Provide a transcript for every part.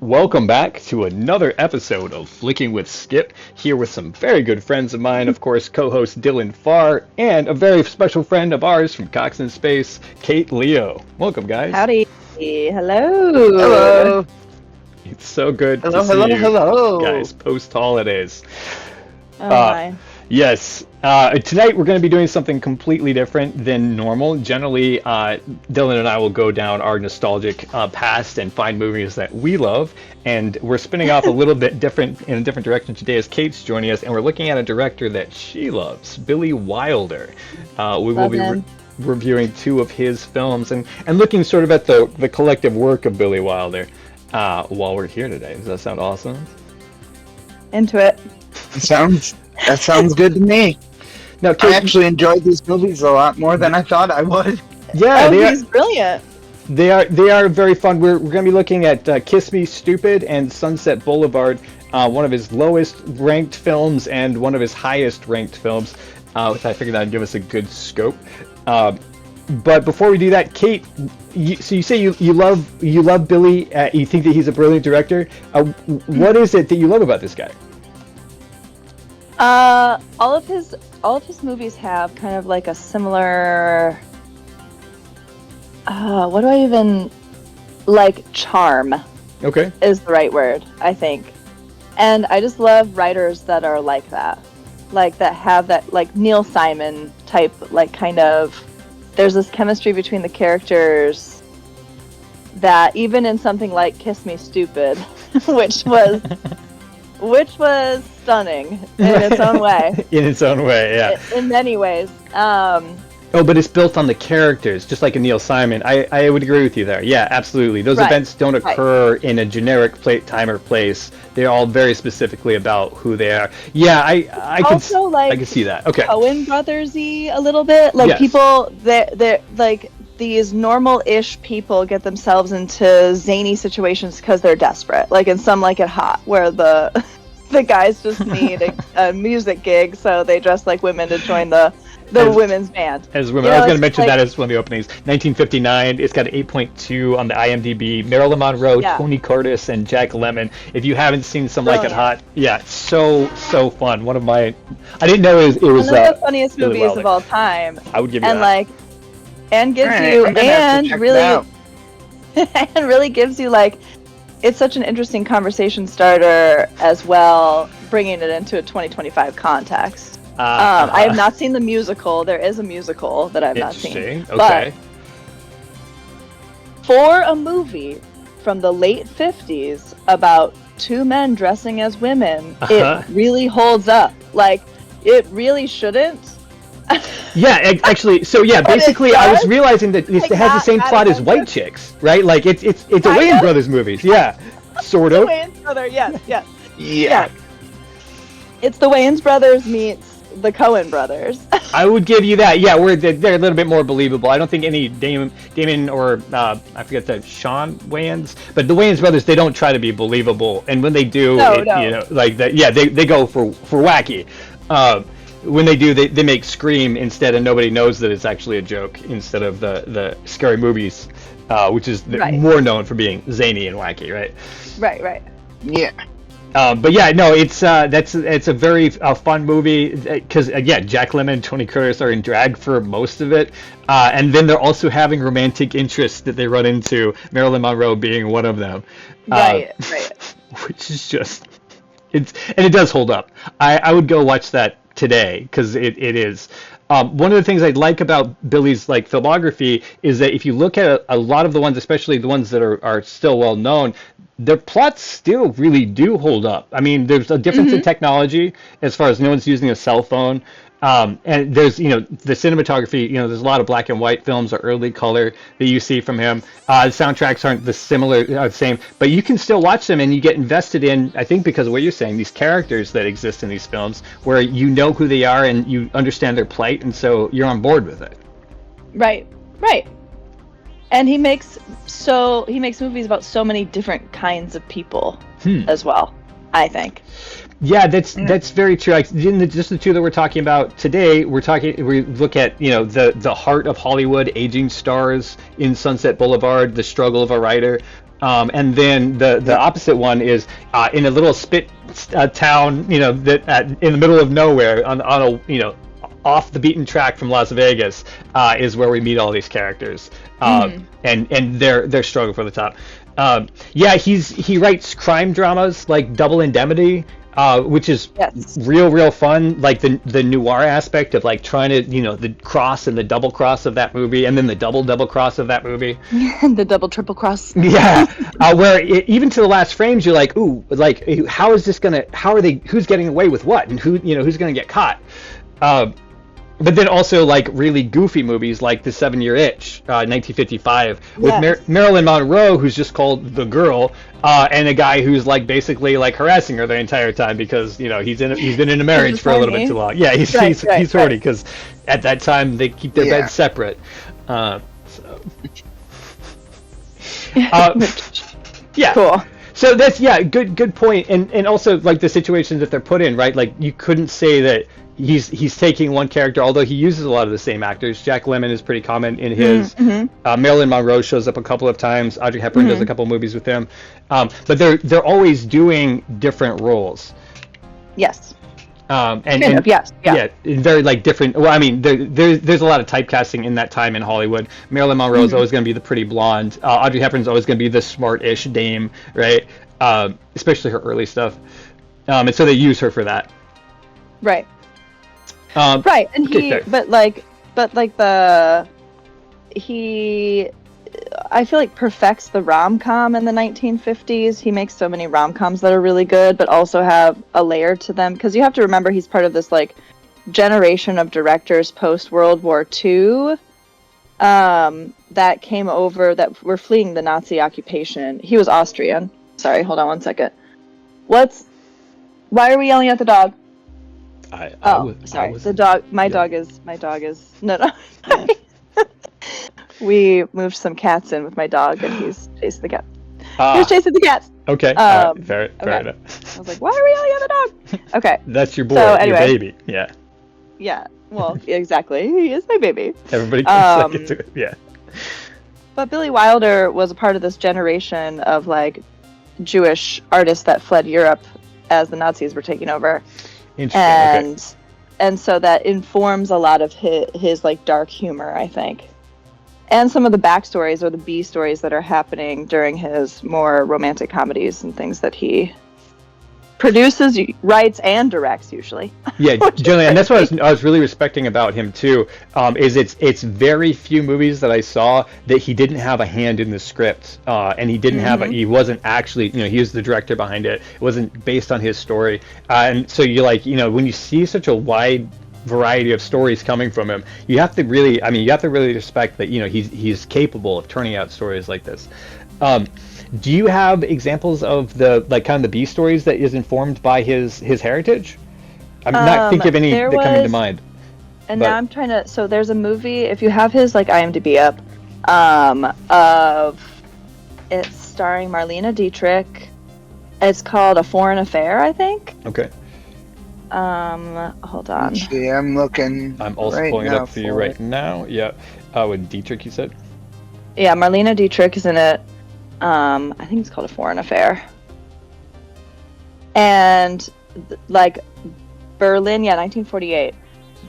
Welcome back to another episode of Flicking with Skip, here with some very good friends of mine, of course, co-host Dylan Farr, and a very special friend of ours from Cox in Space, Cait Leow. Welcome, guys. Howdy. Hello. Hello. It's so good Hello, to see hello. you guys post-holidays. Oh my. Yes. Tonight we're going to be doing something completely different than normal. Generally, Dylan and I will go down our nostalgic past and find movies that we love. And we're spinning off a little bit different in a different direction today as Cait's joining us. And we're looking at a director that she loves, Billy Wilder. We will be reviewing two of his films and looking sort of at the collective work of Billy Wilder while we're here today. Does that sound awesome? Into it. That sounds good to me. Now, I actually enjoyed these movies a lot more than I thought I would. Yeah, he's brilliant. They are very fun. We're going to be looking at Kiss Me Stupid and Sunset Boulevard, one of his lowest ranked films and one of his highest ranked films, which I figured that'd give us a good scope. But before we do that, Cait, so you say you love Billy. You think that he's a brilliant director. What is it that you love about this guy? All of his movies have kind of like a similar what do I even like charm. Okay. Is the right word, I think. And I just love writers that are like that. Like that have that like Neil Simon type like kind of there's this chemistry between the characters that even in something like Kiss Me Stupid, which was stunning in its own way. In its own way, yeah. In many ways. But it's built on the characters, just like in Neil Simon. I would agree with you there. Yeah, absolutely. Those events don't occur in a generic time or place. They're all very specifically about who they are. Yeah, I can see that. Okay. Coen Brothers-y a little bit. Like people, they're like these normal-ish people get themselves into zany situations because they're desperate. Like in Some Like It Hot, where the guys just need a music gig, so they dress like women to join the women's band. As women, I was going to mention that as one of the openings. 1959. It's got an 8.2 on the IMDb. Marilyn Monroe, Tony Curtis, and Jack Lemmon. If you haven't seen Some Like It Hot, so fun. One of my, I didn't know it was one of the funniest movies of all time. I would give you that. Like, and gives you and really gives you like. It's such an interesting conversation starter as well, bringing it into a 2025 context. I have not seen the musical. There is a musical that I've not seen. Okay. But for a movie from the late 50s about two men dressing as women, it really holds up. Like, it really shouldn't. Yeah, actually, basically, I was realizing that it has the same plot as White Chicks, right? Like, it's a Wayans Brothers movies, yeah, sort of. Wayans Brothers, yes. Yeah. It's the Wayans Brothers meets the Coen Brothers. I would give you that, yeah, they're a little bit more believable. I don't think any Damon or, I forget Sean Wayans, but the Wayans Brothers, they don't try to be believable, and when they do, you know, like that, yeah, they go for wacky. When they do, they make Scream instead, and nobody knows that it's actually a joke instead of the Scary Movies, which is more known for being zany and wacky, right? Right. Yeah. But yeah, no, it's a very fun movie because Jack Lemmon and Tony Curtis are in drag for most of it, and then they're also having romantic interests that they run into. Marilyn Monroe being one of them. Right. Which is just it does hold up. I would go watch that today because it is. One of the things I like about Billy's like filmography is that if you look at a lot of the ones, especially the ones that are still well known, their plots still really do hold up. I mean, there's a difference in technology as far as no one's using a cell phone. And there's, the cinematography, there's a lot of black and white films or early color that you see from him. The soundtracks aren't the same, but you can still watch them and you get invested in, I think because of what you're saying, these characters that exist in these films where you know who they are and you understand their plight, and so you're on board with it. Right. And he makes movies about so many different kinds of people as well, I think. Yeah, that's very true. Like just the two that we're talking about today, we look at the heart of Hollywood, aging stars in Sunset Boulevard, the struggle of a writer. And then the opposite one is in a little spit town, that in the middle of nowhere on a off the beaten track from Las Vegas is where we meet all these characters, and they're struggling for the top. He writes crime dramas like Double Indemnity, which is real fun, like the noir aspect of like trying to the cross and the double cross of that movie, and then the double cross of that movie. The double triple cross. Yeah, where even to the last frames you're like, ooh, like who's getting away with what, and who's gonna get caught. But then also like really goofy movies like The 7-Year Itch, 1955, with Marilyn Monroe, who's just called the girl, and a guy who's like basically like harassing her the entire time because he's been in a marriage for a little bit too long. Yeah, he's horny because at that time they keep their beds separate. Cool. So that's good point, and also like the situations that they're put in, right? Like you couldn't say that he's taking one character, although he uses a lot of the same actors. Jack Lemmon is pretty common in his. Marilyn Monroe shows up a couple of times. Audrey Hepburn does a couple of movies with him, but they're always doing different roles. Yes. In very like different. Well, I mean, there's a lot of typecasting in that time in Hollywood. Marilyn Monroe is always going to be the pretty blonde. Audrey Hepburn's always going to be the smart-ish dame, right? Especially her early stuff, and so they use her for that. Right. Right, and he I feel like perfects the rom-com in the 1950s. He makes so many rom-coms that are really good, but also have a layer to them. Because you have to remember he's part of this like generation of directors post World War II that came over that were fleeing the Nazi occupation. He was Austrian. Sorry, hold on one second. Why are we yelling at the dog? Sorry. The dog. My dog is. No. We moved some cats in with my dog, and he's chasing the cat. He's chasing the cats. Okay. Fair enough. I was like, why are we yelling at the dog? Okay. That's your boy, your baby. Yeah. Yeah. Well, exactly. He is my baby. Everybody can second to it. Yeah. But Billy Wilder was a part of this generation of like Jewish artists that fled Europe as the Nazis were taking over. Interesting. And so that informs a lot of his like dark humor, I think. And some of the backstories or the B stories that are happening during his more romantic comedies and things that he produces, writes, and directs usually. Yeah, generally, and that's what I was really respecting about him too. Is it's very few movies that I saw that he didn't have a hand in the script, and he didn't have he wasn't actually he was the director behind it. It wasn't based on his story, and so you like when you see such a wide variety of stories coming from him, you have to really respect that he's capable of turning out stories like this. Do you have examples of the like kind of the B stories that is informed by his heritage? I'm not thinking of any that come into mind. And now I'm trying to. So there's a movie. If you have his like IMDb up, of it's starring Marlene Dietrich. It's called A Foreign Affair, I think. Okay. Hold on. See, I'm looking. I'm also pulling it up for you right now. Yeah. With Dietrich, you said. Yeah, Marlene Dietrich is in it. I think it's called A Foreign Affair. And like Berlin, 1948.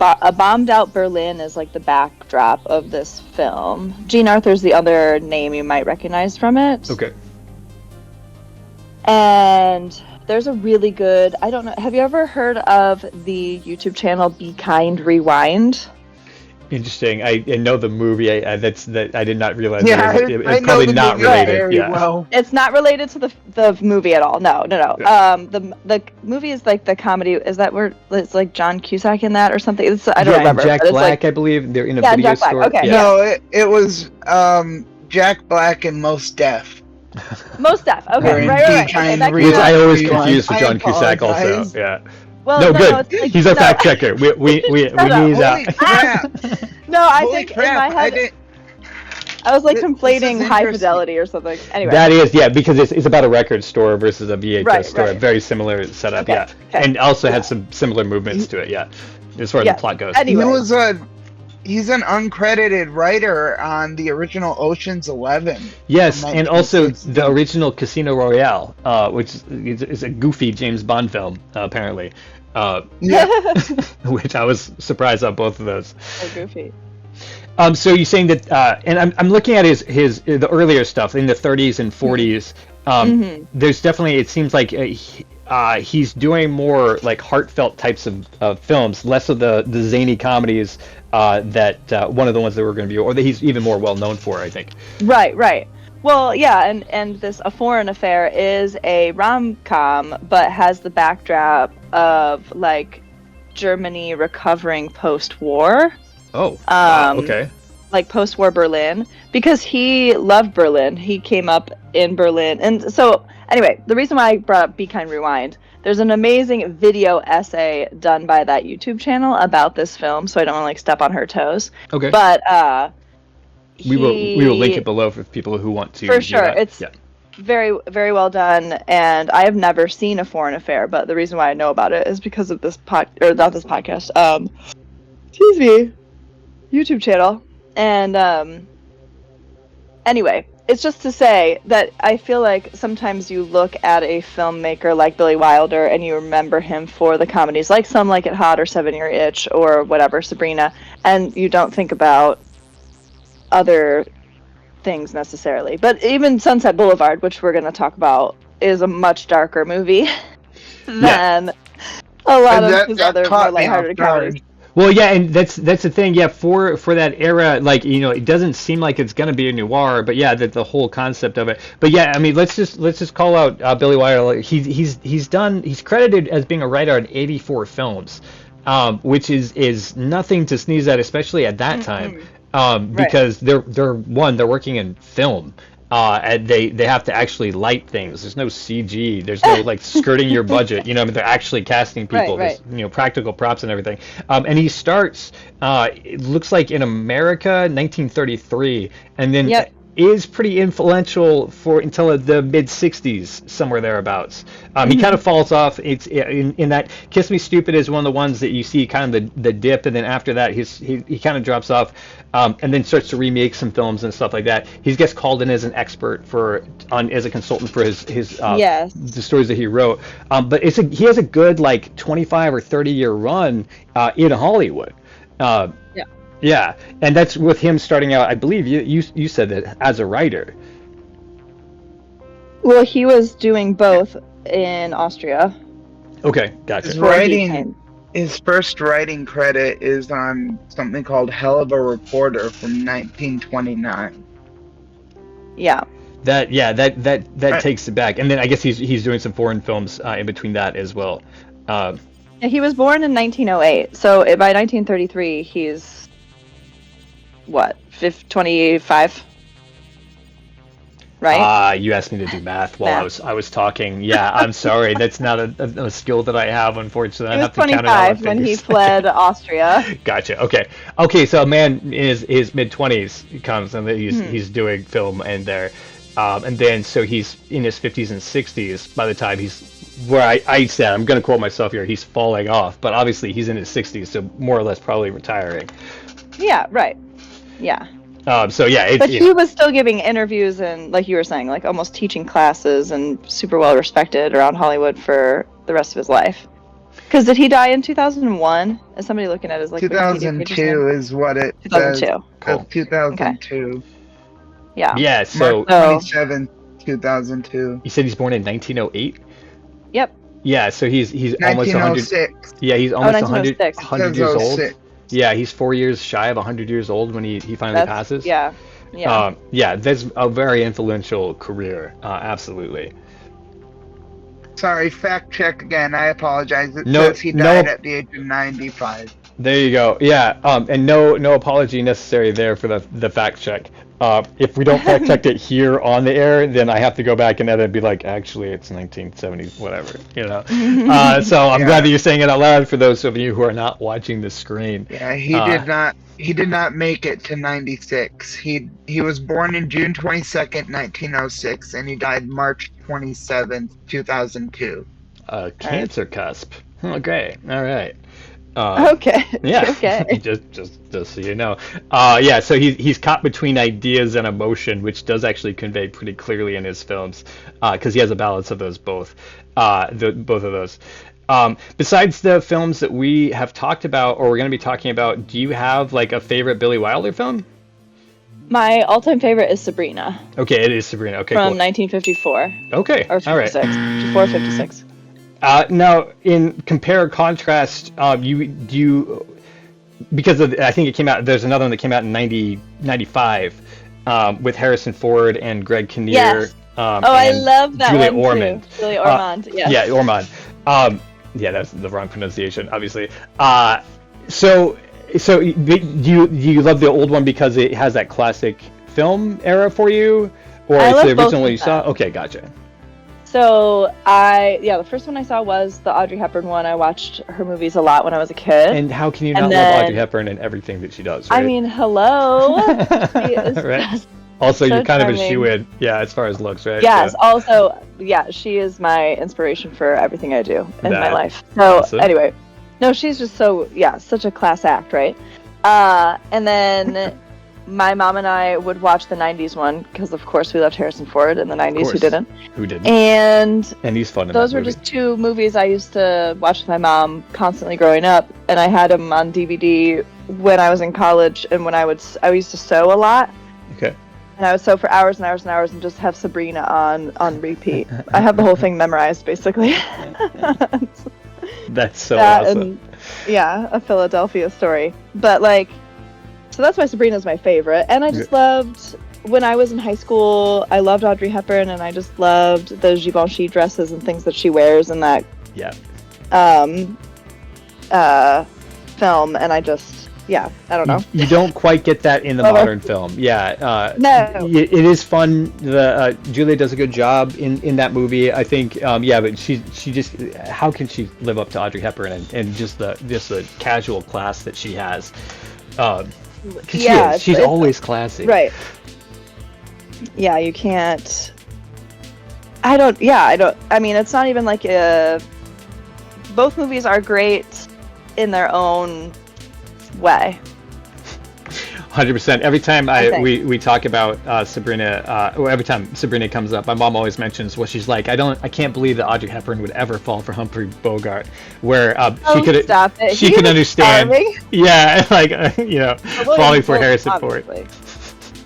A bombed out Berlin is like the backdrop of this film. Jean Arthur's the other name you might recognize from it. Okay. And there's a really good, I don't know, have you ever heard of the YouTube channel Be Kind Rewind? Interesting. I know the movie. I did not realize. Yeah, it's probably not related. Yeah. Well. It's not related to the movie at all. No. Yeah. The movie is like the comedy. Is that where it's like John Cusack in that or something? I don't remember. And Jack Black, I believe they're in a video Jack Black. store. Okay. Yeah. No, it was Jack Black and Mos Def. Most Def. Okay, right. Okay, Which I always confuse with John Cusack also. Yeah. Well, no, good. Like, he's our fact checker. We need Holy crap! No, I Holy think crap. in my head I was like conflating High Fidelity or something. Anyway. That is, because it's about a record store versus a VHS store. Right. Very similar setup, and also had some similar movements to it, as far as the plot goes. Anyway. It was He's an uncredited writer on the original Ocean's 11. Yes, from and also 1960. the original Casino Royale, which is a goofy James Bond film, apparently. Yeah. Which I was surprised on both of those. So goofy. So you're saying that, and I'm looking at his the earlier stuff in the 30s and 40s. There's definitely, it seems like he's doing more like heartfelt types of films, less of the zany comedies that one of the ones that we're going to view, or that he's even more well known for, I think. Right. Well, yeah, and this A Foreign Affair is a rom-com, but has the backdrop of like Germany recovering post-war. Oh, wow, okay. Like post-war Berlin, because he loved Berlin. He came up in Berlin. And so, anyway, the reason why I brought up Be Kind Rewind, there's an amazing video essay done by that YouTube channel about this film, so I don't want to like step on her toes. Okay. But we will link it below for people who want to. For sure. That. It's very, very well done, and I have never seen A Foreign Affair, but the reason why I know about it is because of this podcast. Excuse me. YouTube channel. And anyway, it's just to say that I feel like sometimes you look at a filmmaker like Billy Wilder and you remember him for the comedies like Some Like It Hot or 7 Year Itch or whatever, Sabrina, and you don't think about other things necessarily. But even Sunset Boulevard, which we're going to talk about, is a much darker movie than a lot of his other more lighthearted comedies. Well, yeah, and that's the thing. Yeah, for that era, like, you know, it doesn't seem like it's gonna be a noir, but yeah, that the whole concept of it. But yeah, I mean, let's just call out Billy Wilder. He's credited as being a writer on 84 films, which is nothing to sneeze at, especially at that time, because they're working in film. And they have to actually light things. There's no CG. There's no like skirting your budget. You know, I mean, they're actually casting people. Right. There's, you know, practical props and everything. And he starts. It looks like in America, 1933, and then is pretty influential for until the mid 60s, somewhere thereabouts. He kind of falls off. It's in that Kiss Me Stupid is one of the ones that you see kind of the dip, and then after that he kind of drops off, and then starts to remake some films and stuff like that. He gets called in as an expert as a consultant for his the stories that he wrote. But he has a good like 25 or 30 year run in Hollywood. Yeah, and that's with him starting out. I believe you said that as a writer. Well, he was doing both in Austria. Okay, gotcha. His first writing credit is on something called Hell of a Reporter from 1929. Yeah. That takes it back, and then I guess he's doing some foreign films in between that as well. He was born in 1908, so by 1933 he's what, 25? Right? You asked me to do math while I was talking. Yeah, I'm sorry. That's not a skill that I have, unfortunately. He was 25 when he fled Austria. Gotcha. Okay. So a man in his mid-20s comes and he's doing film and there, and then so he's in his 50s and 60s by the time he's where I said, I'm going to quote myself here, he's falling off, but obviously he's in his 60s, so more or less probably retiring. Yeah. Right. Yeah. So yeah, but he was still giving interviews and, like you were saying, like almost teaching classes and super well respected around Hollywood for the rest of his life. Because did he die in 2001? Is somebody looking at his like 2002 is what it 2002. says. Cool. 2002. Okay. Yeah. Yeah. So March 27th, 2002. You said he's born in 1908. Yep. Yeah. So he's almost 100. Yeah, he's almost 100 years old. Yeah, he's 4 years shy of 100 years old when he finally passes. Yeah. That's a very influential career. Absolutely. Sorry, fact check again. I apologize. It says he died at the age of 95. There you go. Yeah. And no apology necessary there for the fact check. If we don't fact check it here on the air, then I have to go back and edit and be like, actually, it's 1970, whatever, you know. So I'm glad that you're saying it out loud for those of you who are not watching the screen. Yeah, he did not make it to 96. He was born in June 22nd, 1906, and he died March 27th, 2002. Cancer cusp. Okay. All right. Okay. Yeah. Okay. just so you know. Yeah. So he's caught between ideas and emotion, which does actually convey pretty clearly in his films, because he has a balance of those both. Both of those. Besides the films that we have talked about, or we're going to be talking about, do you have like a favorite Billy Wilder film? My all-time favorite is Sabrina. Okay, it is Sabrina. Okay, from cool. 1954. Okay, or 56. all right. 54, 56. Now, in compare or contrast, because I think it came out. There's another one that came out in 95 with Harrison Ford and Greg Kinnear. Yes. I love that Julia one Ormond. too. Julia Ormond. Yes. Yeah, Ormond. Yeah, that's the wrong pronunciation, obviously. So you love the old one because it has that classic film era for you, or I it's love the both original one of you saw? them. Okay, gotcha. So the first one I saw was the Audrey Hepburn one. I watched her movies a lot when I was a kid. And how can you not And love then- Audrey Hepburn and everything that she does? Right? I mean, hello. She is Right. just Also, so you're kind of a charming. shoe-in, yeah, as far as looks, right? Yes. So- Also, yeah, she is my inspiration for everything I do in my That- life. So awesome. anyway, no, she's just such a class act, right? And then my mom and I would watch the 90s one because, of course, we loved Harrison Ford in the 90s. Who course. didn't? Who didn't? And And he's fun in those that were movie. just two movies I used to watch with my mom constantly growing up, and I had them on DVD when I was in college, and when I used to sew a lot. Okay. And I would sew for hours and hours and hours and just have Sabrina on repeat. I have the whole thing memorized, basically. That's so That awesome. and, yeah, a Philadelphia story. But, so that's why Sabrina's my favorite. And I just loved, when I was in high school, I loved Audrey Hepburn, and I just loved the Givenchy dresses and things that she wears in that Yeah. film. And I don't know. You don't quite get that in the Well, modern film. Yeah. No. It is fun. Julia does a good job in that movie. I think. Yeah, but she just, how can she live up to Audrey Hepburn and just the casual class that she has? 'Cause Yeah, she's it's always classy. Right. Yeah, you can't. I mean, it's not even like both movies are great in their own way. 100%. Every time think. we talk about Sabrina, or every time Sabrina comes up, my mom always mentions what she's like. I can't believe that Audrey Hepburn would ever fall for Humphrey Bogart, where Stop it. she He can was understand. charming. Yeah, falling for William Harrison Holt, Ford. obviously.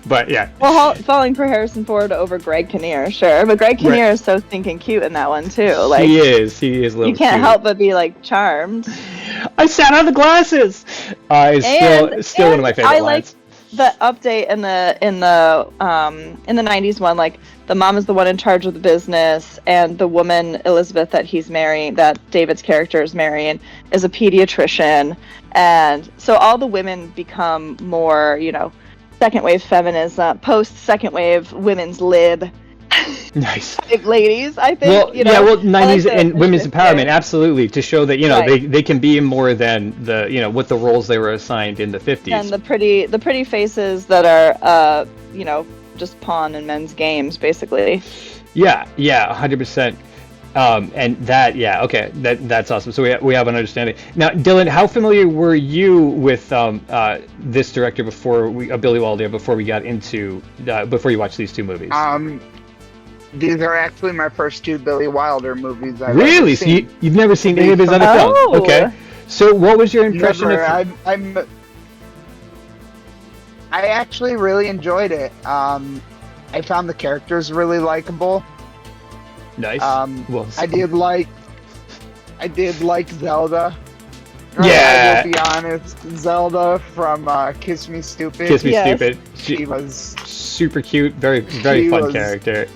But yeah, Well, falling for Harrison Ford over Greg Kinnear, sure, but Greg Kinnear is so stinking cute in that one too. Like he is a little. you can't cute. help but be charmed. I sat on the glasses. It's still one of my favorite I lines. The update in the 90s one, the mom is the one in charge of the business, and the woman Elizabeth that he's marrying, that David's character is marrying, is a pediatrician, and so all the women become more, second wave feminism, post second wave women's lib. Nice. Ladies, I think. Well, 90s and women's empowerment, there. absolutely, to show that Right. they can be more than what the roles they were assigned in the 50s. And the pretty faces that are just pawn in men's games, basically. Yeah, 100%. And that, okay, that's awesome. So we have an understanding. Now, Dylan, how familiar were you with this director Billy Wilder, before we got into before you watched these two movies? These are actually my first two Billy Wilder movies I've Really? ever So seen. you've never seen any of his other Oh. films? Okay. So what was your impression Never. of? I actually really enjoyed it. I found the characters really likable. Nice. Well, I did like Zelda. Yeah. I will be honest, Zelda from Kiss Me Stupid. Kiss Me Yes. Stupid. She was Super cute, very She fun was- character.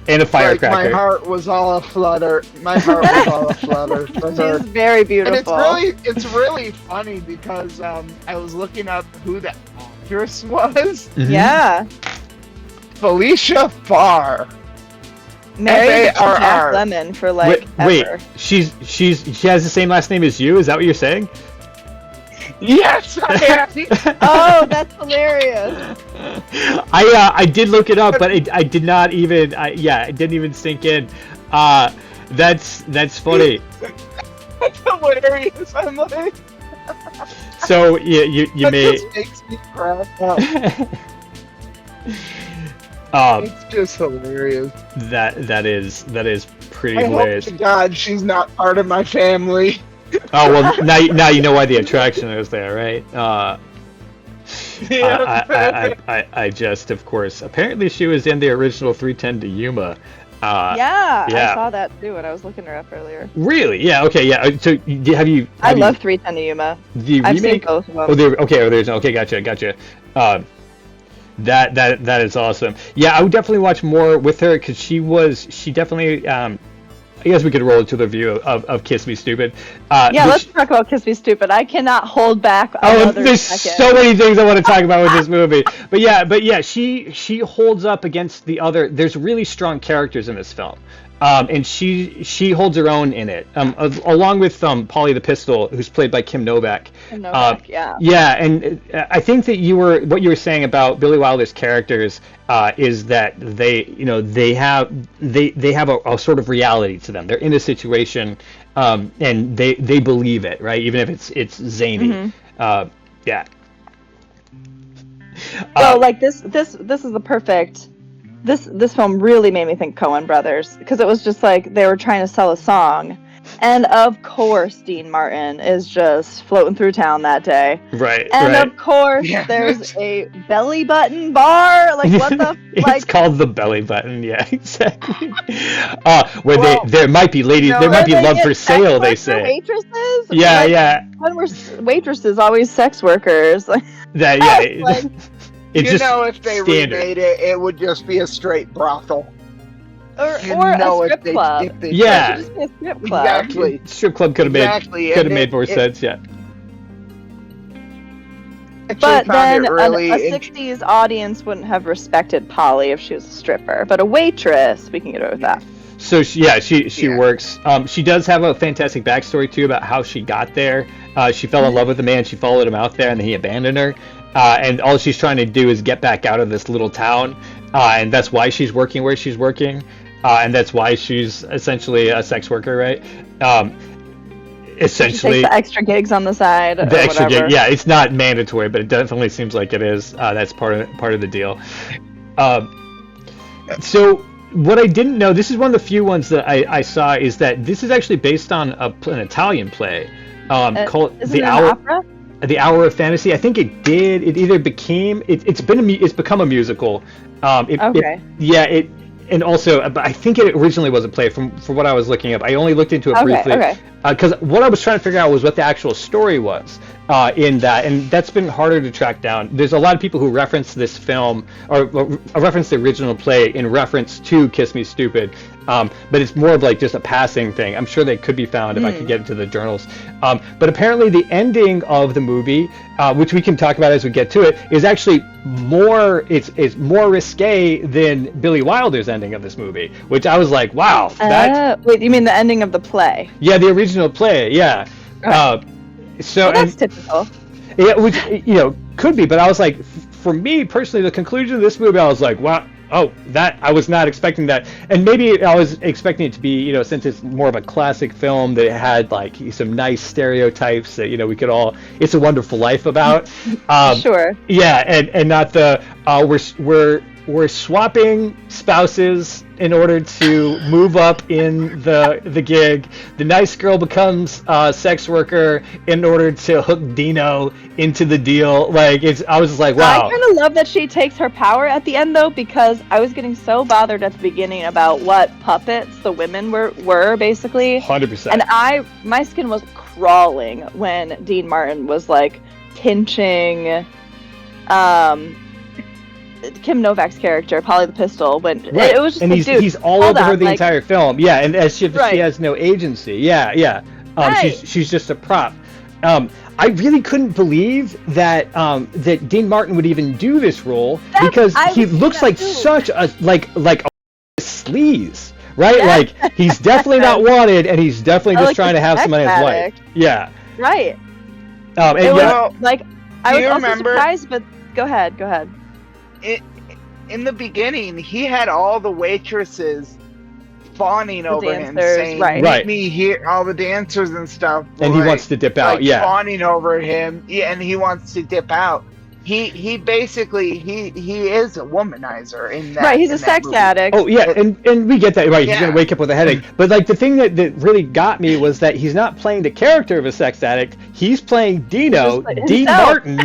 And a like, firecracker. my heart was all aflutter. My heart was all aflutter for her. She's very And beautiful. it's really funny because I was looking up who the actress was. Mhm. Yeah. Felicia Farr. Married to Farr. Jack Lemmon for Wait, ever. she has the same last name as you? Is that what you're saying? Yes, I am. Oh, that's hilarious. I did look it up, but I did not even. It didn't even sink in. That's funny. hilarious. I'm like, So you that may just makes me crack up. It's just hilarious. that is pretty I hope hilarious. to God she's not part of my family. Oh well, now you know why the attraction is there, right? I just, of course, apparently she was in the original 310 to Yuma. Yeah, yeah. I saw that too when I was looking her up earlier. Really? Yeah. Okay. Yeah. So I love 310 to Yuma. The I've remake? seen both of them. Oh, there's okay. Gotcha. That is awesome. Yeah, I would definitely watch more with her because she definitely. I guess we could roll into the review of Kiss Me Stupid. Let's talk about Kiss Me Stupid. I cannot hold back. There's so many things I want to talk about with this movie. But yeah, she holds up against the other. There's really strong characters in this film. And she holds her own in it, along with Polly the Pistol, who's played by Kim Novak. Yeah, and I think that what you were saying about Billy Wilder's characters is that they have a sort of reality to them. They're in a situation, and they believe it, right? Even if it's zany. Mm-hmm. Yeah. So this is the perfect. This film really made me think Coen Brothers, because it was just like they were trying to sell a song, and of course Dean Martin is just floating through town that day. Right. And of course there's a belly button bar. Like what the? It's called the belly button. Yeah, exactly. There might be ladies. There might be love for sale. They say. Waitresses. Yeah. When were waitresses always sex workers? That yeah. Like, if they remade it, it would just be a straight brothel. Or a strip club. Yeah. It should just be a strip club. Exactly. Strip club could have made more sense. Yeah. But then a 60s audience wouldn't have respected Polly if she was a stripper. But a waitress, we can get away with that. So she works. She does have a fantastic backstory too about how she got there. She fell in love with the man. She followed him out there, and then he abandoned her. And all she's trying to do is get back out of this little town, and that's why she's working where she's working, and that's why she's essentially a sex worker, right? Essentially, she takes the extra gigs on the side. The extra gig, yeah, it's not mandatory, but it definitely seems like it is. That's part of the deal. So what I didn't know, this is one of the few ones that I saw, is that this is actually based on an Italian play called The Hour. Opera? The Hour of Fantasy. I think it did. It either became. It's become a musical. And also, but I think it originally was a play. From what I was looking up, I only looked into it briefly. Because what I was trying to figure out was what the actual story was in that, and that's been harder to track down. There's a lot of people who reference this film or reference the original play in reference to Kiss Me Stupid, but it's more of like just a passing thing. I'm sure they could be found if I could get into the journals. But apparently the ending of the movie, which we can talk about as we get to it, is actually more more risque than Billy Wilder's ending of this movie, which I was like, wow. Wait, you mean the ending of the play? Yeah, the original play, yeah. So that's typical. Yeah, which could be, but I was like, for me personally, the conclusion of this movie, I was like, wow. Oh, that I was not expecting that, and maybe I was expecting it to be, since it's more of a classic film, that it had like some nice stereotypes that we could all, It's a Wonderful Life about. Sure. Yeah, and not the we're swapping spouses in order to move up in the gig. The nice girl becomes a sex worker in order to hook Dino into the deal. Like I was just like, wow. I kind of love that she takes her power at the end though, because I was getting so bothered at the beginning about what puppets the women were basically. 100%. And my skin was crawling when Dean Martin was like pinching Kim Novak's character, Polly the Pistol, when it was just and he's all over her the entire film. Yeah, and as she has no agency. Yeah. She's just a prop. I really couldn't believe that that Dean Martin would even do this role, because he looks like such a like a sleaze, right? Yeah. Like he's definitely not wanted, and he's definitely just trying to have somebody as wife. Yeah. Right. I was also surprised, but go ahead. In the beginning, he had all the waitresses fawning over him, dancers, saying, right. "Meet me here," all the dancers and stuff. And he wants to dip out, yeah. Fawning over him, yeah, and he wants to dip out. He basically he is a womanizer in that. Right, he's a sex addict. Oh yeah, and we get that, right? He's gonna wake up with a headache. But like the thing that really got me was that he's not playing the character of a sex addict. He's playing Dino, Dean Martin,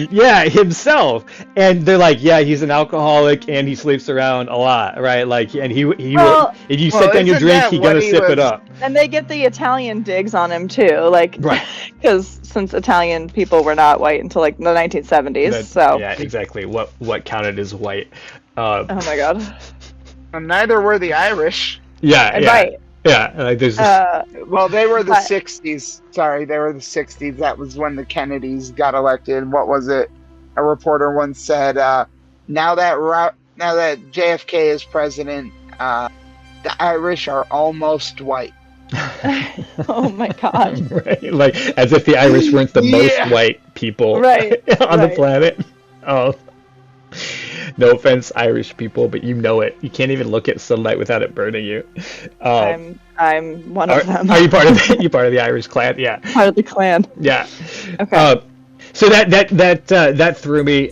himself. And they're like, yeah, he's an alcoholic and he sleeps around a lot, right? Like, and he will, if you set down your drink, he's gonna sip it up. And they get the Italian digs on him too, like, right? Because since Italian people were not white until like the 1970s, so yeah, exactly. What counted as white? Oh my god. And neither were the Irish. Yeah, right. Yeah, like there's. Well, they were the '60s. Sorry, they were the '60s. That was when the Kennedys got elected. What was it? A reporter once said, "Now that JFK is president, the Irish are almost white." Oh my god. Right, like as if the Irish weren't the most white people on the planet. Oh, no offense, Irish people, but you know it. You can't even look at sunlight without it burning you. I'm one of them. Are you part of the Irish clan? Yeah. Part of the clan. Yeah. Okay. So that threw me.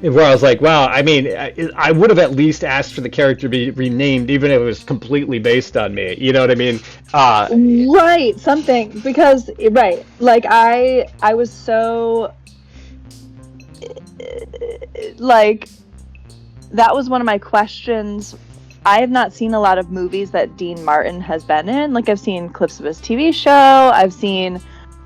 Where I was like, wow, I mean, I would have at least asked for the character to be renamed, even if it was completely based on me. You know what I mean? Right, something. Because, right, like, I was so, like, that was one of my questions. I have not seen a lot of movies that Dean Martin has been in. Like, I've seen clips of his TV show. I've seen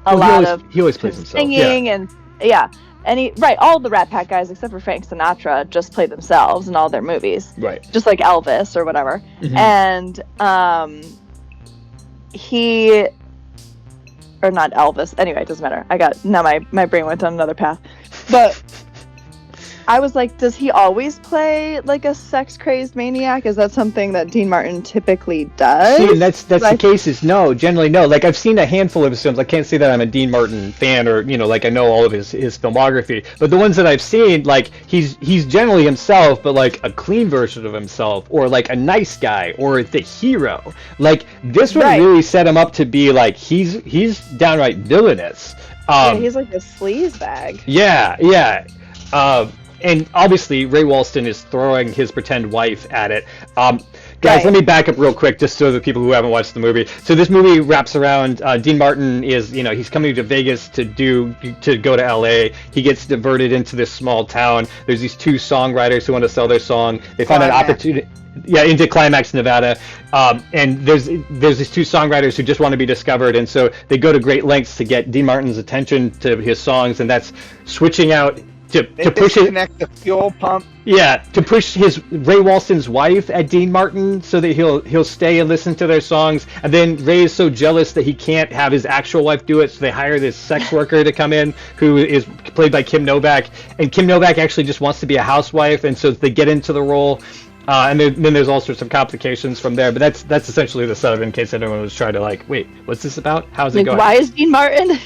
a lot of he always plays himself. Singing and, yeah. And all the Rat Pack guys except for Frank Sinatra just play themselves in all their movies. Right. Just like Elvis or whatever. Mm-hmm. And or not Elvis. Anyway, it doesn't matter. Now my brain went on another path. But I was like, does he always play like a sex-crazed maniac? Is that something that Dean Martin typically does? See, that's the case is no, generally no. Like I've seen a handful of his films. I can't say that I'm a Dean Martin fan or, like I know all of his filmography. But the ones that I've seen, like he's generally himself, but like a clean version of himself or like a nice guy or the hero. Like this would really set him up to be like he's downright villainous. Yeah, he's like a sleaze bag. Yeah. And obviously, Ray Walston is throwing his pretend wife at it. Guys, let me back up real quick, just so the people who haven't watched the movie. So this movie wraps around. Dean Martin is, he's coming to Vegas to go to L.A. He gets diverted into this small town. There's these two songwriters who want to sell their song. They find an opportunity. Yeah, into Climax, Nevada, and there's these two songwriters who just want to be discovered, and so they go to great lengths to get Dean Martin's attention to his songs, and that's switching out. To push the fuel pump. Yeah, to push his Ray Walston's wife at Dean Martin so that he'll stay and listen to their songs. And then Ray is so jealous that he can't have his actual wife do it, so they hire this sex worker to come in who is played by Kim Novak. And Kim Novak actually just wants to be a housewife, and so they get into the role. And then there's all sorts of complications from there. But that's essentially the setup in case anyone was trying to wait, what's this about? How's it going? Why is Dean Martin?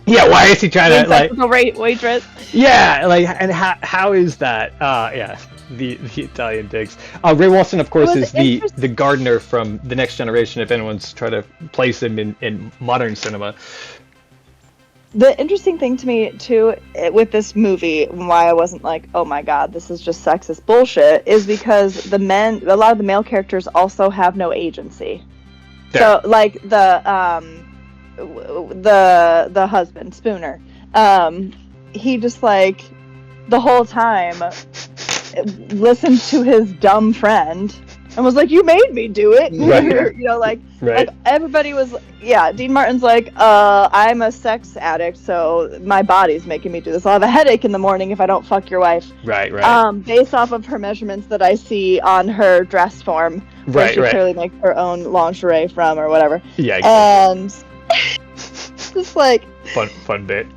Yeah, why is he trying to waitress? Yeah, and how is that? The Italian digs. Ray Walston, of course, is the gardener from The Next Generation. If anyone's trying to place him in modern cinema. The interesting thing to me too with this movie, why I wasn't like, oh my god, this is just sexist bullshit, is because a lot of the male characters also have no agency. There. So like the husband Spooner, he just like the whole time listened to his dumb friend and was like, you made me do it. Right. Like everybody was, Dean Martin's like, I'm a sex addict, so my body's making me do this. I'll have a headache in the morning if I don't fuck your wife. Right. Based off of her measurements that I see on her dress form, where she clearly makes her own lingerie from or whatever. Yeah, exactly. And just like fun bit.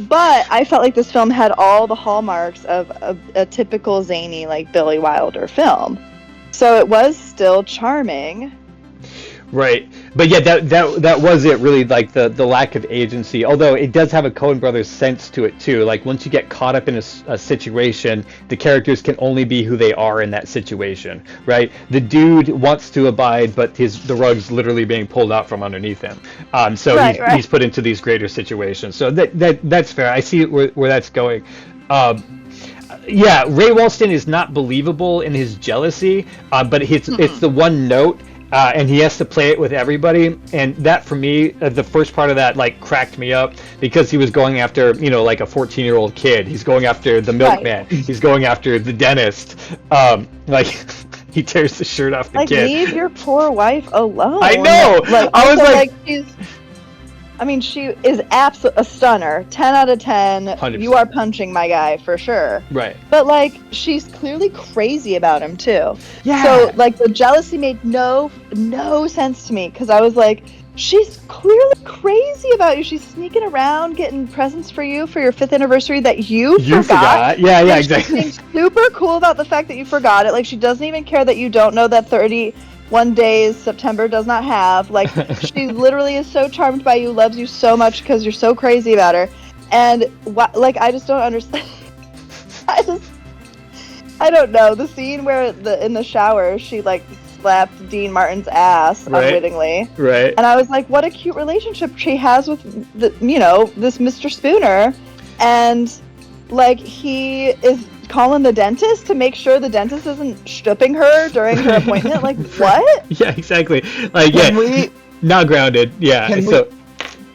But I felt like this film had all the hallmarks of a typical zany like Billy Wilder film. So it was still charming. Right, but yeah, that was it really, like the lack of agency. Although it does have a Coen Brothers sense to it too. Like once you get caught up in a situation, the characters can only be who they are in that situation, right? The dude wants to abide, but the rug's literally being pulled out from underneath him. So he's put into these greater situations. So that's fair. I see where that's going. Yeah, Ray Walston is not believable in his jealousy, but it's the one note. And he has to play it with everybody, and that for me, the first part of that like cracked me up because he was going after like a 14-year-old kid. He's going after the milkman. Right. He's going after the dentist. Like he tears the shirt off the kid. Leave your poor wife alone. I know. Like, I was like she is a stunner. 10 out of 10. 100%. You are punching my guy for sure. Right. But like she's clearly crazy about him too. Yeah. So like the jealousy made no sense to me because I was like, she's clearly crazy about you. She's sneaking around getting presents for you for your 5th anniversary that you forgot. Yeah, exactly. She's super cool about the fact that you forgot it. Like she doesn't even care that you don't know that 31 days September does not have. Like she literally is so charmed by you, loves you so much because you're so crazy about her. And like I just don't understand. I don't know. The scene where in the shower she like slapped Dean Martin's ass unwittingly. Right. And I was like, what a cute relationship she has with this Mr. Spooner. And like he is calling the dentist to make sure the dentist isn't stripping her during her appointment. Like what? Yeah, exactly. Like not grounded. Yeah.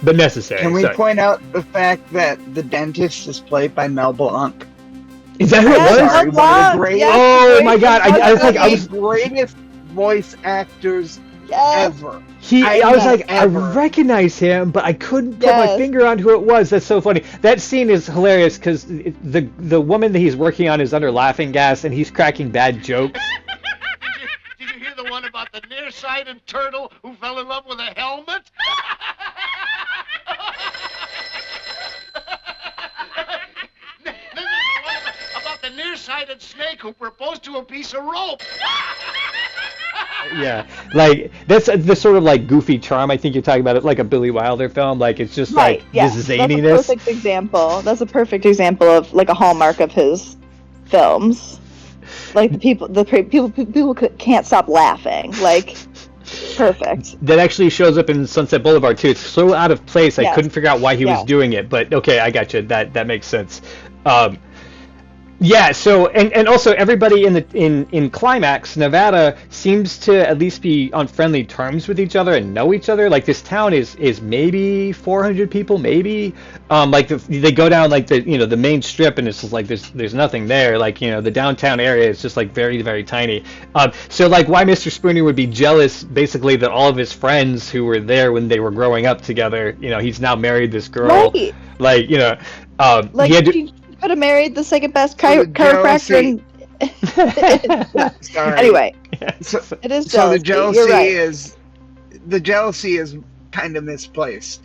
But necessary. Can we point out the fact that the dentist is played by Mel Blanc? Is that who it was? Sorry, one of the greatest, oh my god! I was greatest voice actors ever. I recognize him, but I couldn't put my finger on who it was. That's so funny. That scene is hilarious because the woman that he's working on is under laughing gas, and he's cracking bad jokes. Did you hear the one about the nearsighted turtle who fell in love with a helmet? About the nearsighted snake who proposed to a piece of rope. Yeah, like that's the sort of like goofy charm. I think you're talking about it, like a Billy Wilder film. Like it's just this zaniness. That's a perfect example. That's a perfect example of like a hallmark of his films. Like the people can't stop laughing. Like perfect. That actually shows up in Sunset Boulevard too. It's so out of place. I couldn't figure out why he was doing it. But okay, I got you. That makes sense. Yeah, so and also everybody in Climax, Nevada seems to at least be on friendly terms with each other and know each other. Like this town is maybe 400 people, maybe. Like they go down like the main strip and it's just like there's nothing there. Like the downtown area is just like very very tiny. So like why Mr. Spooner would be jealous basically that all of his friends who were there when they were growing up together, he's now married this girl. Right. Like like he had to, could have married the second best chiropractor. Sorry. Anyway, it is jealousy. So the jealousy right. the jealousy is kind of misplaced.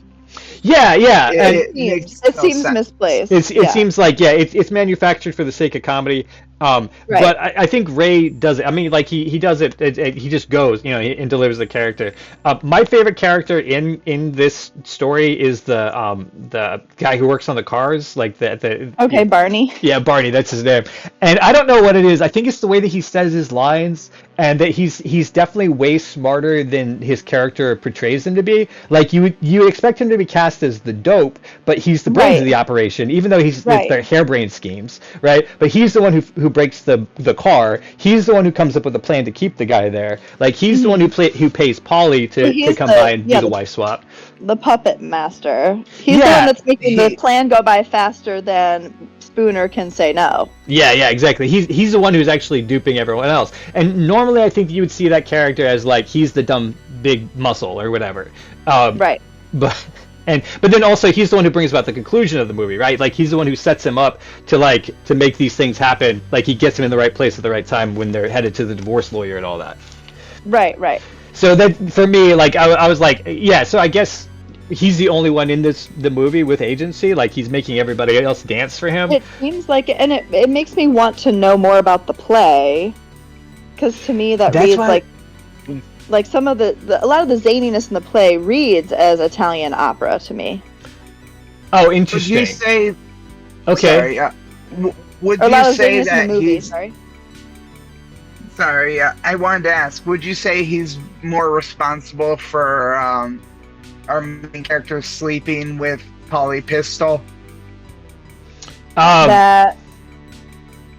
Yeah. It seems misplaced. It seems like it's manufactured for the sake of comedy. Right. But I think Ray does it. I mean, like he does it. He just goes, and delivers the character. My favorite character in this story is the guy who works on the cars, like the Barney. Yeah, Barney. That's his name. And I don't know what it is. I think it's the way that he says his lines, and that he's definitely way smarter than his character portrays him to be. Like you expect him to be cast as the dope, but he's the brains of the operation, even though he's the harebrained schemes, right? But he's the one who breaks the car. He's the one who comes up with a plan to keep the guy there. Like he's the one who pays Polly to come by and do the wife swap. The puppet master. He's the one that's making the plan go by faster than Spooner can say no. Yeah, exactly. He's the one who's actually duping everyone else. And normally I think you would see that character as like he's the dumb big muscle or whatever. Right. But then also he's the one who brings about the conclusion of the movie, right? Like he's the one who sets him up to make these things happen. Like he gets him in the right place at the right time when they're headed to the divorce lawyer and all that. Right. So that for me, like I was like, yeah. So I guess he's the only one in the movie with agency. Like he's making everybody else dance for him. It seems like, and it makes me want to know more about the play, because to me that reads like like some of a lot of the zaniness in the play reads as Italian opera to me. Oh, interesting. Would you say? Okay. Sorry. Would Or a lot you of say zaniness that in the movie. he's? Sorry. Sorry. I wanted to ask. Would you say he's more responsible for our main character sleeping with Polly Pistol?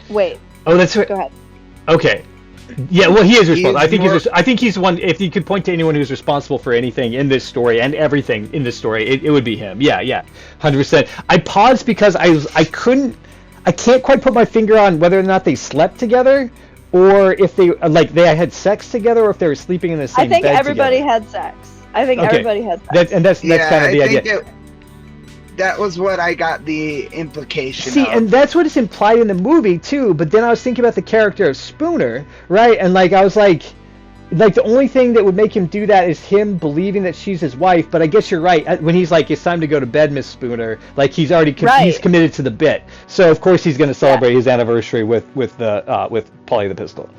Wait. Oh, that's right. Go ahead. Okay. Yeah, well, he is responsible. He's I think he's one. If you could point to anyone who's responsible for anything in this story and everything in this story, it would be him. Yeah, 100%. I paused because I can't quite put my finger on whether or not they slept together, or if they had sex together, or if they were sleeping in the same bed together. I think everybody had sex. I think everybody had sex. That's kind of the idea. That was what I got the implication See, of. and that's what is implied in the movie too. But then I was thinking about the character of Spooner, right? And I was like the only thing that would make him do that is him believing that she's his wife. But I guess you're right. When he's like, "It's time to go to bed, Miss Spooner," like he's already he's committed to the bit. So of course he's going to celebrate his anniversary with Polly the Pistol.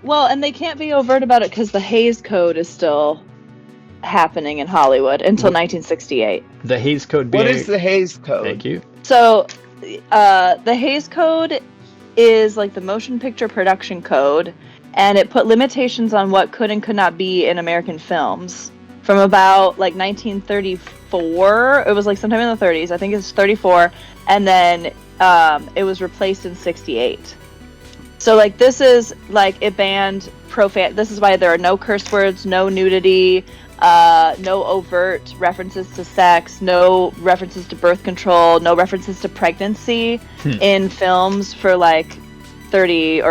Well, and they can't be overt about it because the Hays Code is still happening in Hollywood until 1968. The Hays Code being... What is the Hays Code? Thank you. So, the Hays Code is like the motion picture production code, and it put limitations on what could and could not be in American films from about 1934. It was sometime in the 30s. I think it's 34, and then it was replaced in 68. So this is it banned profane. This is why there are no curse words, no nudity, no overt references to sex, no references to birth control, no references to pregnancy in films for 40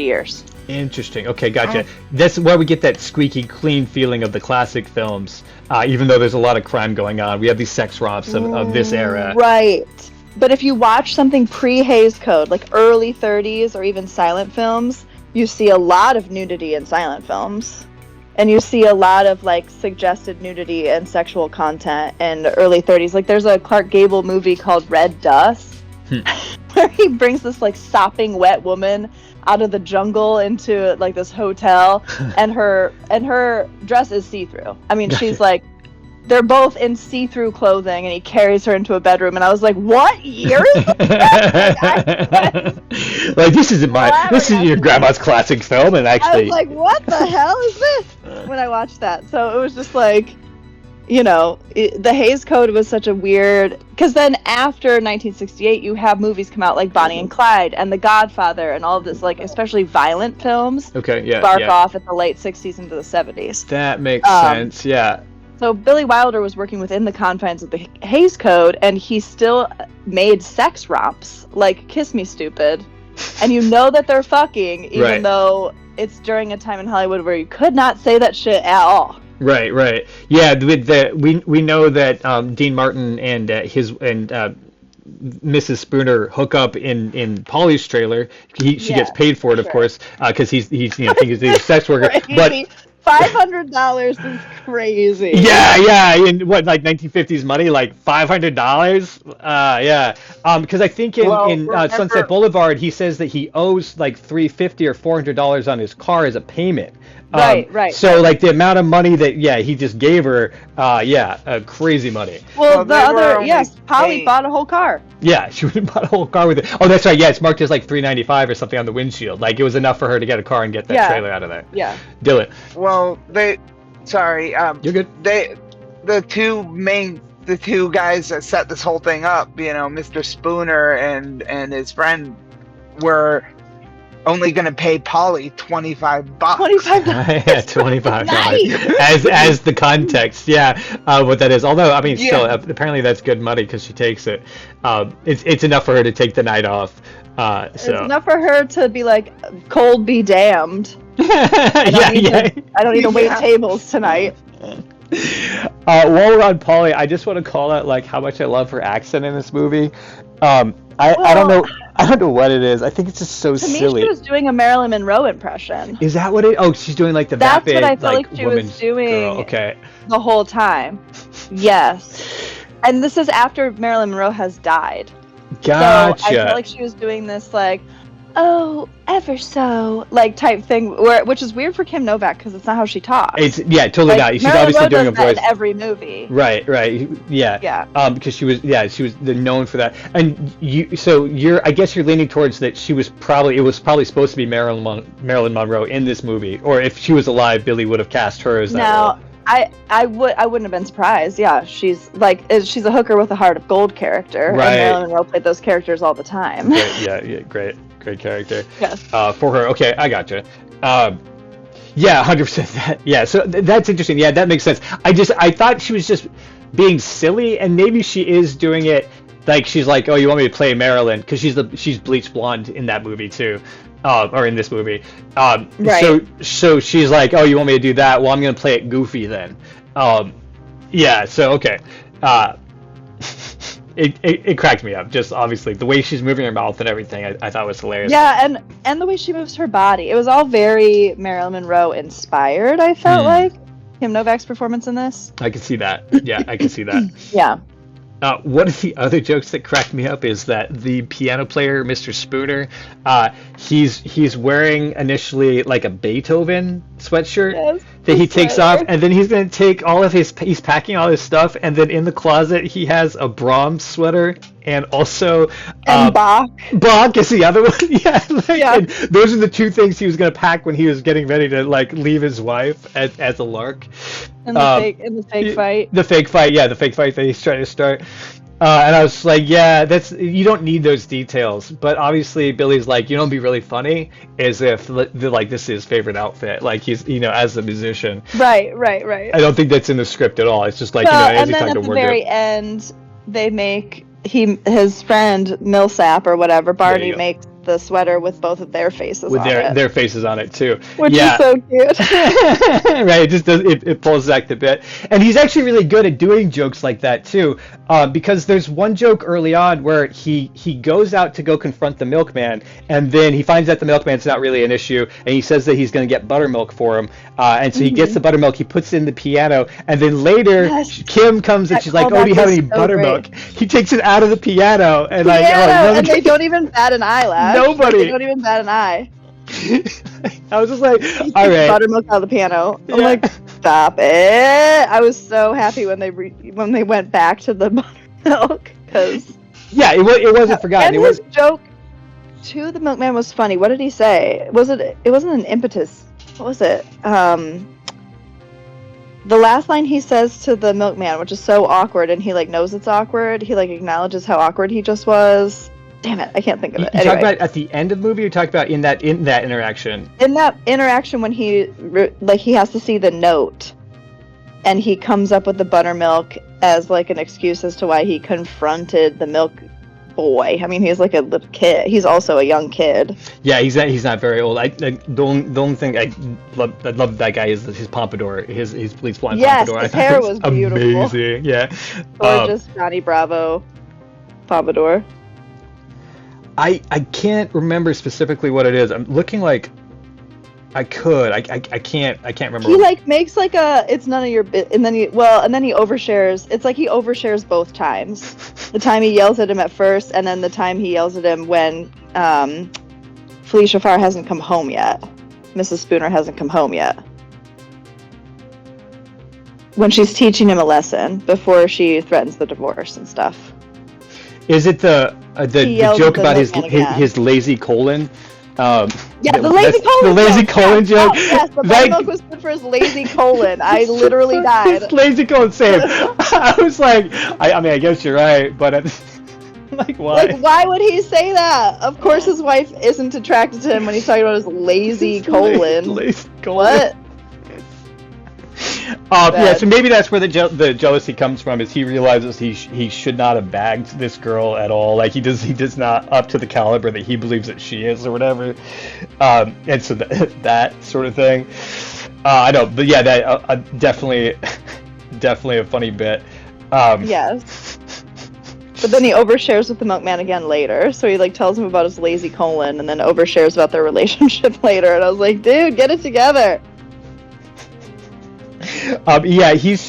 years. Interesting. Okay, gotcha. That's why we get that squeaky clean feeling of the classic films, even though there's a lot of crime going on. We have these sex romps of this era. Right. But if you watch something pre-Hays Code, early 30s or even silent films, you see a lot of nudity in silent films. And you see a lot of suggested nudity and sexual content in the early 30s. There's a Clark Gable movie called Red Dust, where he brings this sopping wet woman out of the jungle into this hotel, and her dress is see-through. I mean, she's they're both in see-through clothing, and he carries her into a bedroom, and I was like, what year is this? This is your grandma's classic film, and actually... I was like, what the hell is this? When I watched that. So it was just the Hays Code was such a weird... Because then after 1968, you have movies come out like Bonnie and Clyde and The Godfather and all of this, especially violent films. Okay, yeah. Spark off at the late 60s into the 70s. That makes sense, yeah. So Billy Wilder was working within the confines of the Hays Code, and he still made sex romps, like Kiss Me Stupid. And you know that they're fucking, even though it's during a time in Hollywood where you could not say that shit at all. Right. Yeah, we know that Dean Martin and Mrs. Spooner hook up in Polly's trailer. She gets paid for it, of course, because he's he's a sex worker. But $500 is crazy. Yeah, in what 1950s money, $500. Yeah, because I think in Sunset Boulevard he says that he owes $350 or $400 on his car as a payment. Right. So the amount of money that he just gave her, crazy money. Well, Polly bought a whole car. Yeah, she would have bought a whole car with it. Oh, that's right. Yeah, it's marked as $395 or something on the windshield. It was enough for her to get a car and get that trailer out of there. Yeah. Dylan. Well, you're good. The two guys that set this whole thing up, Mr. Spooner and his friend, were only going to pay Polly $25. $25. Yeah, $25. Nice. as the context, what that is. Although, still, apparently that's good money because she takes it. It's enough for her to take the night off. It's enough for her to be cold be damned. I don't need to wait tables tonight. While we're on Polly, I just want to call out how much I love her accent in this movie. I don't know what it is. I think it's just so silly. To me, she was doing a Marilyn Monroe impression. Is that what it? Oh, she's doing the That's vapid, what I feel like she was doing girl. Okay. The whole time. Yes. And this is after Marilyn Monroe has died. Gotcha. So I feel like she was doing this oh, ever so, like, type thing, which is weird for Kim Novak because it's not how she talks. It's totally not. She's Marilyn obviously Monroe doing a does that voice in every movie. Right, yeah. Yeah. Because she was known for that. And I guess you're leaning towards that it was probably supposed to be Marilyn Monroe in this movie, or if she was alive, Billy would have cast her as that role. I wouldn't have been surprised. Yeah, she's a hooker with a heart of gold character, right. And Marilyn Monroe played those characters all the time. Great character. Yes. For her. Okay, I gotcha. 100% that. Yeah, so that's interesting. Yeah, that makes sense. I thought she was just being silly, and maybe she is doing it like she's like, oh, you want me to play Marilyn? Because she's bleach blonde in that movie too. Or in this movie. Right. So she's like, oh, you want me to do that? Well, I'm going to play it goofy then. So, okay. It cracked me up. Just obviously the way she's moving her mouth and everything, I thought was hilarious. Yeah, and the way she moves her body. It was all very Marilyn Monroe inspired, I felt like. Kim Novak's performance in this. I can see that. Yeah, I can see that. Yeah. One of the other jokes that cracked me up is that the piano player, Mr. Spooner, he's wearing initially like a Beethoven sweatshirt that he takes off, and then he's going to take he's packing all his stuff, and then in the closet he has a Brahms sweater and also Bach. Bach is the other one. Yeah. And those are the two things he was going to pack when he was getting ready to like leave his wife as a lark. In the fake fight. The fake fight, the fake fight that he's trying to start. And I was like, you don't need those details. But obviously, Billy's like, you know, it'd be really funny is if like this is his favorite outfit, like he's as a musician. Right. I don't think that's in the script at all. It's just like as and then at the very end, they make his friend Millsap or whatever, Barney makes the sweater with both of their faces on it. Their faces on it too. Which is so cute. Right, it just does it pulls back a bit. And he's actually really good at doing jokes like that too. Because there's one joke early on where he goes out to go confront the milkman, and then he finds out the milkman's not really an issue, and he says that he's going to get buttermilk for him. And so he gets the buttermilk, he puts it in the piano, and then later Kim comes and she's like, oh, do you have any buttermilk? Great. He takes it out of the piano, and and they don't even bat an eyelash. Nobody. They don't even bat an eye. I was just like, all right. Buttermilk out of the piano. I'm like, stop it. I was so happy when they went back to the buttermilk because it wasn't forgotten. And his joke to the milkman was funny. What did he say? It wasn't an impetus. What was it? The last line he says to the milkman, which is so awkward, and he like knows it's awkward. He like acknowledges how awkward he just was. Damn it, I can't think of it. You talk about at the end of the movie, or you talk about in that interaction? In that interaction when he has to see the note, and he comes up with the buttermilk as like an excuse as to why he confronted the milk boy. I mean, he's like a little kid. He's also a young kid. Yeah, he's not very old. The only thing I love that guy is his pompadour, his bleach blonde pompadour. His hair was beautiful. Amazing, yeah. Gorgeous Johnny Bravo pompadour. I can't remember specifically what it is. I'm looking like I could. I can't remember. He like makes like it's none of your and then he overshares. It's like he overshares both times. The time he yells at him at first, and then the time he yells at him when Felicia Farr hasn't come home yet. Mrs. Spooner hasn't come home yet. When she's teaching him a lesson before she threatens the divorce and stuff. Is it the joke about his lazy colon? The lazy colon. The lazy colon joke. Yes, the buttermilk was good for his lazy colon. I literally died. His lazy colon, same. I was like, I mean, I guess you're right, but like, why? Like, why would he say that? Of course, his wife isn't attracted to him when he's talking about his lazy colon. Lazy colon. What? So maybe that's where the jealousy comes from. Is he realizes he should not have bagged this girl at all. Like he does not up to the caliber that he believes that she is or whatever. And so that sort of thing. I know, but yeah, that definitely a funny bit. Yes. But then he overshares with the milkman again later. So he like tells him about his lazy colon and then overshares about their relationship later. And I was like, dude, get it together. He's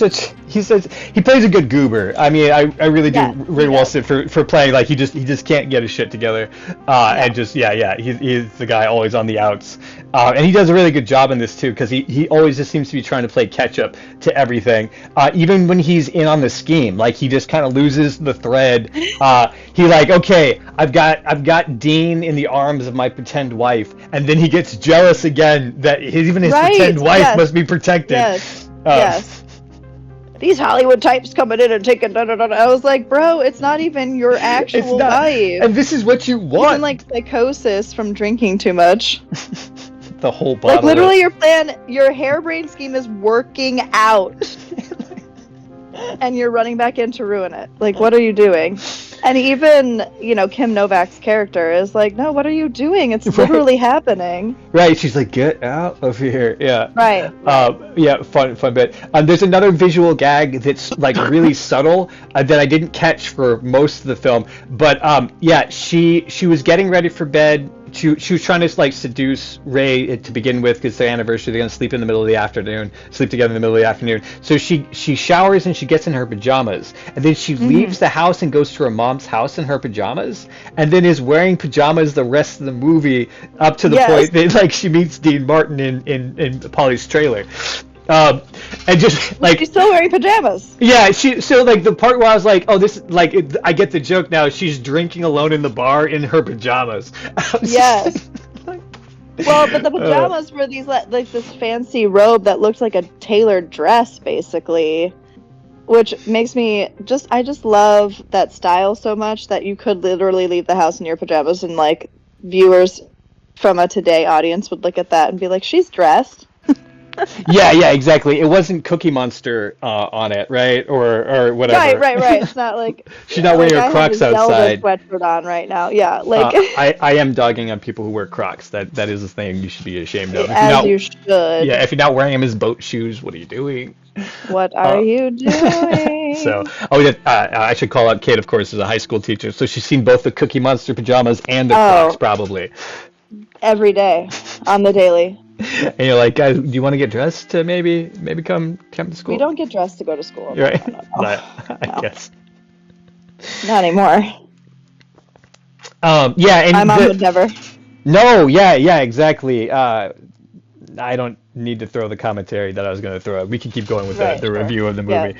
he says he plays a good goober. I mean, I really do Ray Walston for playing like he just can't get his shit together, and just he's the guy always on the outs, and he does a really good job in this too because he always just seems to be trying to play catch up to everything, even when he's in on the scheme, like he just kind of loses the thread. He like, okay, I've got Dean in the arms of my pretend wife, and then he gets jealous again that even his pretend wife must be protected. Yes. These Hollywood types coming in and taking I was like, bro, it's not even your actual wife. And this is what you want. Even like psychosis from drinking too much. The whole bottle. Like literally your harebrained scheme is working out. And you're running back in to ruin it. Like, what are you doing? And even, Kim Novak's character is like, no, what are you doing? It's literally happening. Right. She's like, get out of here. Yeah. Right. Fun bit. There's another visual gag that's like really subtle that I didn't catch for most of the film. But she was getting ready for bed. She was trying to like seduce Ray to begin with because it's their anniversary. They're gonna sleep together in the middle of the afternoon. So she showers and she gets in her pajamas, and then she leaves the house and goes to her mom's house in her pajamas, and then is wearing pajamas the rest of the movie up to the point that like she meets Dean Martin in Polly's trailer. And just like she's still wearing pajamas. Yeah, so like the part where I was like, oh, this like I get the joke now. She's drinking alone in the bar in her pajamas. Yes. Well, but the pajamas were these like this fancy robe that looked like a tailored dress, basically, which makes me I just love that style so much that you could literally leave the house in your pajamas, and like viewers from a Today audience would look at that and be like, she's dressed. Yeah, exactly. It wasn't Cookie Monster on it, right? Or whatever. Right. It's not like she's not wearing her Crocs outside. Sweatshirt on right now. Yeah, like I am dogging on people who wear Crocs. That is a thing you should be ashamed of. You should. Yeah, if you're not wearing them as boat shoes, what are you doing? What are you doing? So, I should call out Cait, of course, is a high school teacher. So she's seen both the Cookie Monster pajamas and the Crocs, probably. Every day, on the daily. And you're like, guys, do you want to get dressed to maybe come to school? We don't get dressed to go to school. Right? No. I guess. Not anymore. And my mom would never. No, exactly. I don't need to throw the commentary that I was going to throw. We can keep going with the review of the movie.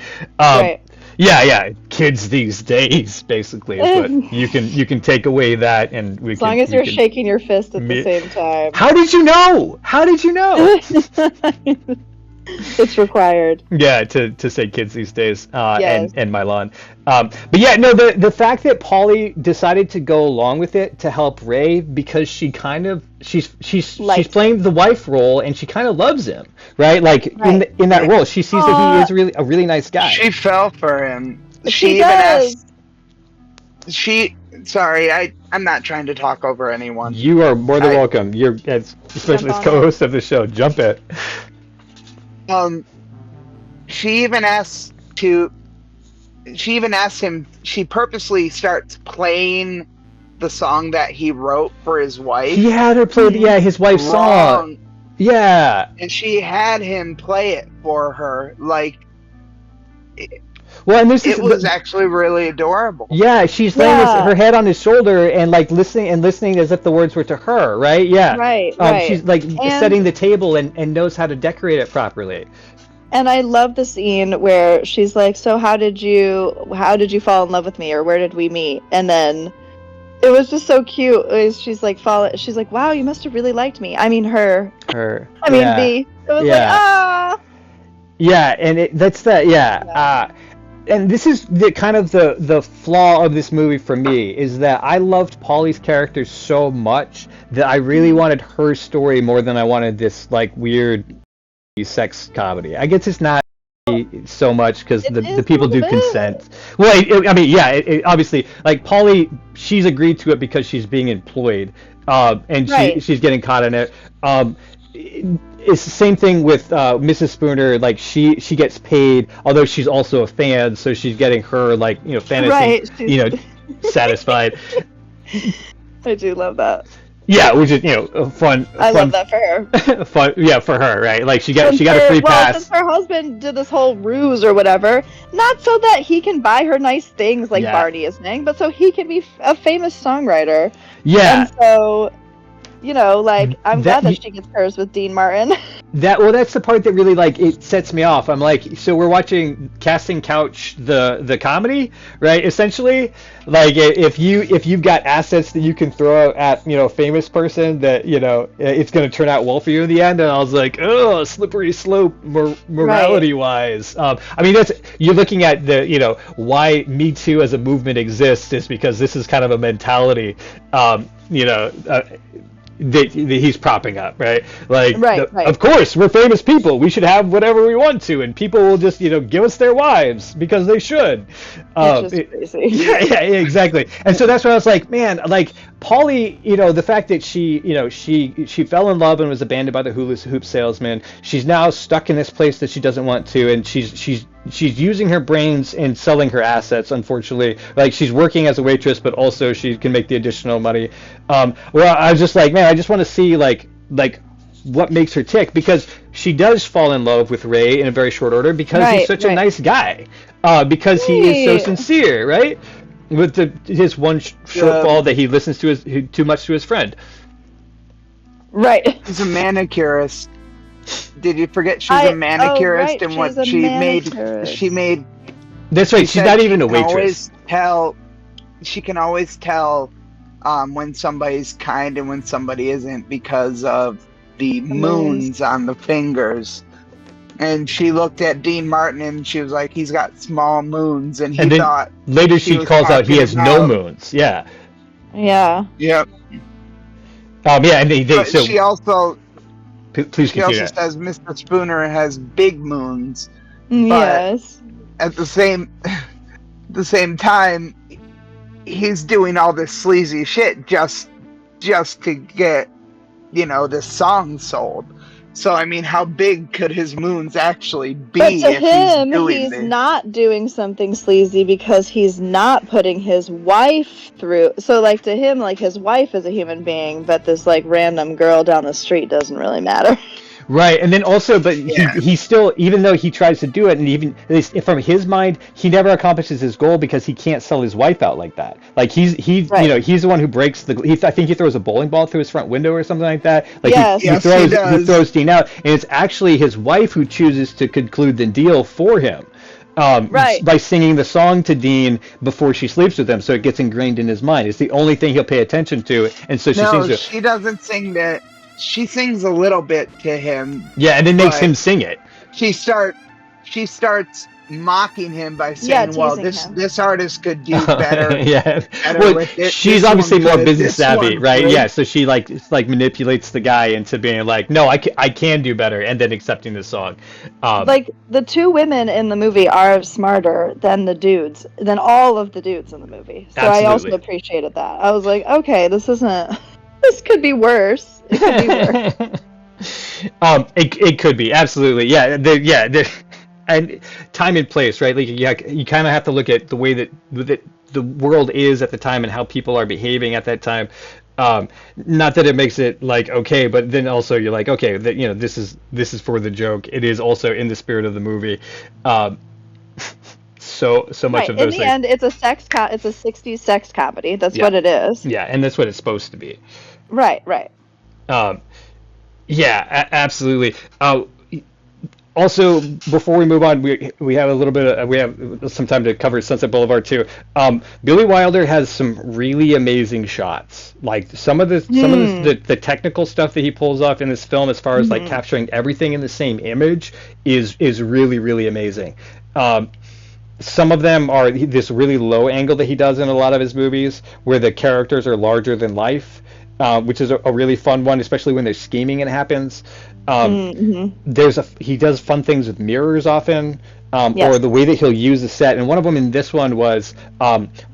Yeah. Kids these days, basically, is what you can take away that, and as long as you're shaking your fist at the same time. How did you know? It's required. Yeah, to say kids these days, and my lawn. The fact that Polly decided to go along with it to help Ray because she's playing the wife role and she kind of loves him, right? Like in that role, she sees that he is a really nice guy. She fell for him. She does. Sorry, I'm not trying to talk over anyone. You are more than welcome. You're especially as co-host of the show. Jump it. She even asked him. She purposely starts playing the song that he wrote for his wife. He had her play, his wife's song. Yeah. And she had him play it for her, like. Well, and it was actually really adorable. Yeah, she's laying her head on his shoulder and like listening as if the words were to her, right? Yeah. Right. She's like setting the table and knows how to decorate it properly. And I love the scene where she's like, "So how did you fall in love with me, or where did we meet?" And then it was just so cute. She's like, "Wow, you must have really liked me." I mean, her. I mean, me. It was like, ah. Yeah, and that's that. Yeah. And this is the kind of the flaw of this movie for me, is that I loved Polly's character so much that I really wanted her story more than I wanted this like weird sex comedy. I guess it's not so much because the people do consent. Well, obviously, like Polly, she's agreed to it because she's being employed, and she's getting caught in it. It's the same thing with Mrs. Spooner. Like she gets paid, although she's also a fan, so she's getting her fantasy, satisfied. I do love that. Yeah, which is fun. I fun, love that for her. fun. Yeah, for her, right? Like she got Since a free since pass. her husband did this whole ruse or whatever, not so that he can buy her nice things like Yeah. Barney is saying, but so he can be a famous songwriter. Yeah. And so, like, I'm That- glad that she gets hers with Dean Martin. That's the part that really like it sets me off. I'm like, so we're watching Casting Couch, the comedy, right? Essentially, like if you've got assets that you can throw at a famous person, that it's going to turn out well for you in the end. And I was like, oh, slippery slope, morality wise. I mean, that's, you're looking at the why Me Too as a movement exists is because this is kind of a mentality. That he's propping up, right? Like, Right. of course, we're famous people. We should have whatever we want to, and people will just, give us their wives because they should. It's just crazy. Yeah, exactly. And so that's why I was like, man, like Polly, the fact that she fell in love and was abandoned by the hula hoop salesman. She's now stuck in this place that she doesn't want to, and she's using her brains and selling her assets, unfortunately. Like, she's working as a waitress, but also she can make the additional money. Well, I was just like, man, I just want to see like what makes her tick, because she does fall in love with Ray in a very short order because he's such a nice guy, because he is so sincere, right? With his one shortfall that he listens to too much to his friend. Right. He's a manicurist. Did you forget she's a manicurist and what she made? She made. That's right. She's not even a waitress. She can always tell when somebody's kind and when somebody isn't because of the moons on the fingers. And she looked at Dean Martin and she was like, he's got small moons, and he thought. Later she calls out he has no moons. Yeah. Yeah. Yep. Yeah, and so she also. Please she continue. also says Mr. Spooner has big moons. Yes. At the same time, he's doing all this sleazy shit just to get, this song sold. So, I mean, how big could his moons actually be? But to him, he's not doing something sleazy because he's not putting his wife through. So, like, to him, like, his wife is a human being, but this, like, random girl down the street doesn't really matter. Right, and then also, but he still, even though he tries to do it, and even from his mind, he never accomplishes his goal because he can't sell his wife out like that. Like he's he's the one who breaks the. I think he throws a bowling ball through his front window or something like that. Like he throws Dean out, and it's actually his wife who chooses to conclude the deal for him. By singing the song to Dean before she sleeps with him, so it gets ingrained in his mind. It's the only thing he'll pay attention to, and so she sings it. She doesn't sing that. She sings a little bit to him. Yeah, and it makes him sing it. She starts mocking him by saying, "Well, this artist could do better." Well, with it. She's obviously more business savvy, right? Good. Yeah, so she like manipulates the guy into being like, "No, I can do better," and then accepting the song. Like the two women in the movie are smarter than all of the dudes in the movie. So absolutely. I also appreciated that. I was like, okay, this could be worse. It could be worse. It could be, absolutely. Yeah, and time and place, right? Like you kind of have to look at the way that the world is at the time and how people are behaving at that time. Not that it makes it like okay, but then also you're like, okay, that this is for the joke. It is also in the spirit of the movie. So much of those things. In the end, it's a 60s sex comedy. That's what it is. Yeah, and that's what it's supposed to be. Right. Absolutely. Also, before we move on, we have a little bit we have some time to cover Sunset Boulevard too. Billy Wilder has some really amazing shots. Like some of the technical stuff that he pulls off in this film, as far as like capturing everything in the same image, is really, really amazing. Some of them are this really low angle that he does in a lot of his movies, where the characters are larger than life. Which is a really fun one, especially when there's scheming and it happens. He does fun things with mirrors often. or the way that he'll use the set. And one of them in this one was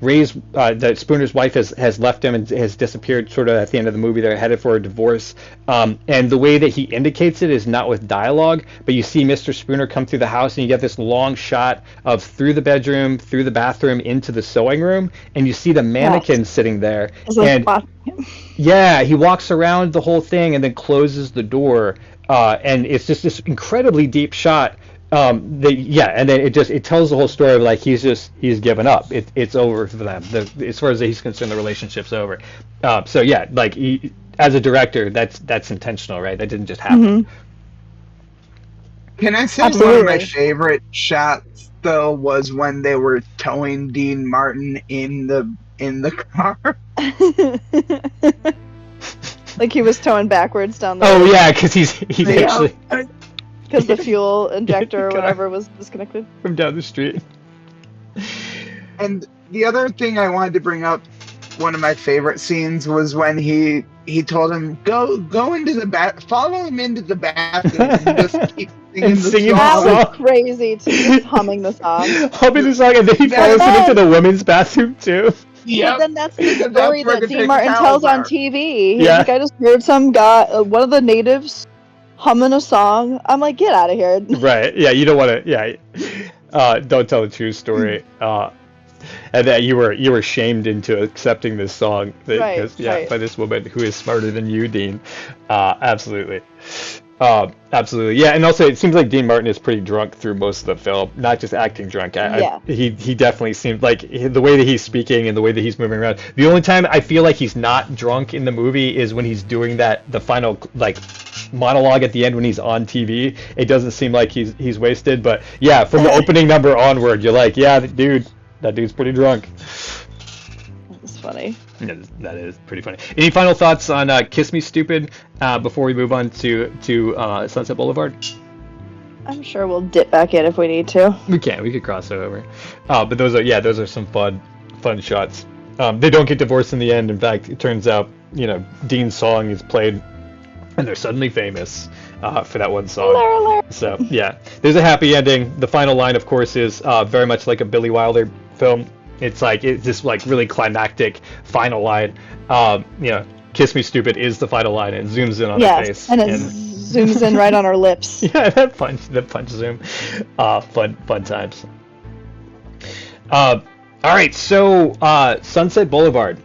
Ray's, that Spooner's wife has left him and has disappeared sort of at the end of the movie. They're headed for a divorce. And the way that he indicates it is not with dialogue, but you see Mr. Spooner come through the house and you get this long shot of through the bedroom, through the bathroom, into the sewing room, and you see the mannequin sitting there. And yeah, he walks around the whole thing and then closes the door. And it's just this incredibly deep shot. And then it tells the whole story of like he's given up. It's over for them. As far as he's concerned, the relationship's over. So yeah, like as a director, that's intentional, right? That didn't just happen. Mm-hmm. Can I say one of my favorite shots though was when they were towing Dean Martin in the car? Like he was towing backwards down the road. Oh yeah, because he's actually because the fuel injector or whatever was disconnected from down the street. And the other thing I wanted to bring up, one of my favorite scenes was when he told him go into the follow him into the bathroom and just keep singing the song. That was crazy to just humming the song. Humming the song, and then he follows him into the women's bathroom too. Yeah. Then that's the story that Dean Martin tells on TV. He's like, I just heard some guy, one of the natives, humming a song. I'm like, get out of here. Right. Yeah. You don't want to. Yeah. Don't tell the true story. And that you were shamed into accepting this song. By this woman who is smarter than you, Dean. Absolutely. Absolutely. Yeah. And also, it seems like Dean Martin is pretty drunk through most of the film, not just acting drunk. He definitely seemed like the way that he's speaking and the way that he's moving around. The only time I feel like he's not drunk in the movie is when he's doing the final like monologue at the end when he's on TV. It doesn't seem like he's wasted, but yeah, from the opening number onward, you're like, yeah, that dude's pretty drunk. That's funny. That is pretty funny. Any final thoughts on Kiss Me Stupid before we move on to Sunset Boulevard? I'm sure we'll dip back in if we need to. We could cross it over. But those are some fun shots. They don't get divorced in the end. In fact, it turns out, Dean's song is played and they're suddenly famous for that one song. So yeah, there's a happy ending. The final line, of course, is very much like a Billy Wilder film. It's this like really climactic final line. Kiss Me Stupid is the final line, and zooms in on her face. And it zooms in right on her lips. Yeah, that punch zoom. Fun times. All right, so Sunset Boulevard.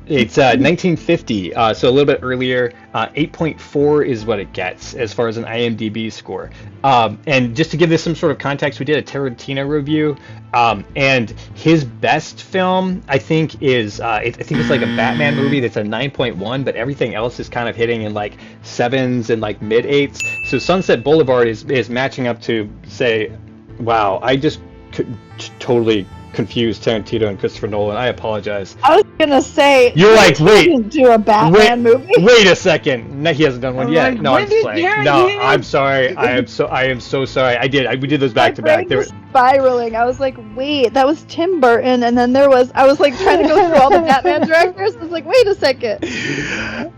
It's 1950, so a little bit earlier. 8.4 is what it gets as far as an IMDb score. And just to give this some sort of context, we did a Tarantino review, and his best film, I think, is I think it's like a Batman movie that's a 9.1, but everything else is kind of hitting in like 7s and like mid 8s. So Sunset Boulevard is matching up to say, wow, I just totally confused Tarantino and Christopher Nolan. I apologize. I was gonna say you're like, wait, didn't do a Batman movie. Wait a second. No, he hasn't done one yet. No, I'm just playing. No, I'm sorry. I am so sorry. We did those back to back. They were spiraling. I was like, wait, that was Tim Burton, and then I was like trying to go through all the Batman directors. I was like, wait a second.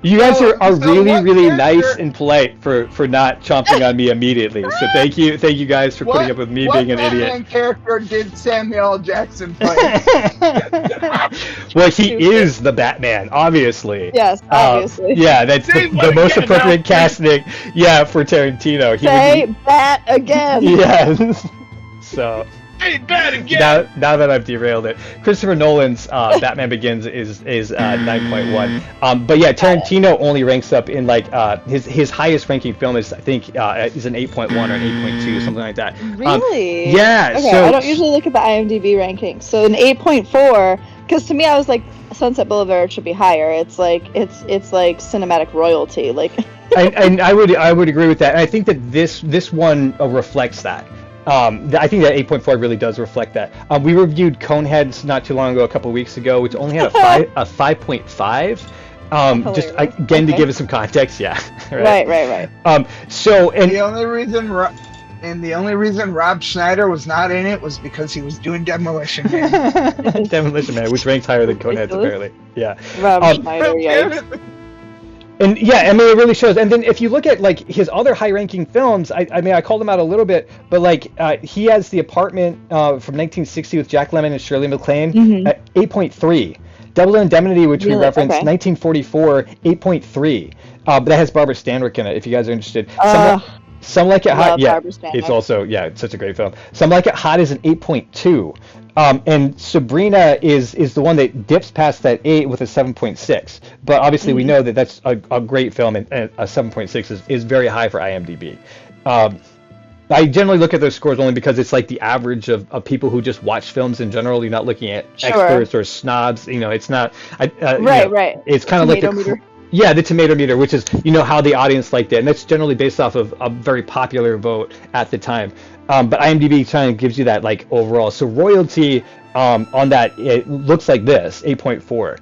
You guys are really nice and polite for not chomping on me immediately. So thank you guys for putting up with me being an idiot. What character did Samuel L. Jackson play? Well, he is the Batman, obviously. Yes, obviously. Yeah, that's the most appropriate casting. Yeah, for Tarantino. Say Bat again. Yes. So. Hey, Bat again. Now that I've derailed it, Christopher Nolan's Batman Begins is 9.1. But yeah, Tarantino only ranks up in like his highest ranking film is, I think, is an 8.1 or an 8.2, something like that. Really? Yeah. Okay, so, I don't usually look at the IMDb rankings. So an 8.4, because to me I was like, Sunset Boulevard should be higher. It's like cinematic royalty. Like. I would agree with that. And I think that this one reflects that. I think that 8.4 really does reflect that. We reviewed Coneheads not too long ago, a couple of weeks ago, which only had a 5.5. Just again to give it some context, yeah. Right. So and the only reason Rob Schneider was not in it was because he was doing Demolition Man. Demolition Man, which ranks higher than Coneheads apparently. Yeah. Rob Schneider, yeah. And yeah, I mean, it really shows. And then if you look at like his other high-ranking films, I mean, I called him out a little bit, but like he has The Apartment from 1960 with Jack Lemmon and Shirley MacLaine at 8.3. Double Indemnity, which we referenced, 1944, 8.3. But that has Barbara Stanwyck in it, if you guys are interested. Some Like It Hot. Yeah, it's also, it's such a great film. Some Like It Hot is an 8.2. And Sabrina is the one that dips past that 8 with a 7.6. But obviously we know that that's a great film, and a 7.6 is very high for IMDb. I generally look at those scores only because it's like the average of people who just watch films in general. You're not looking at experts or snobs. It's not. Right. It's kind of like the tomato meter, which is how the audience liked it, and that's generally based off of a very popular vote at the time. But IMDb kind of gives you that like overall. So royalty on that, it looks like this, 8.4.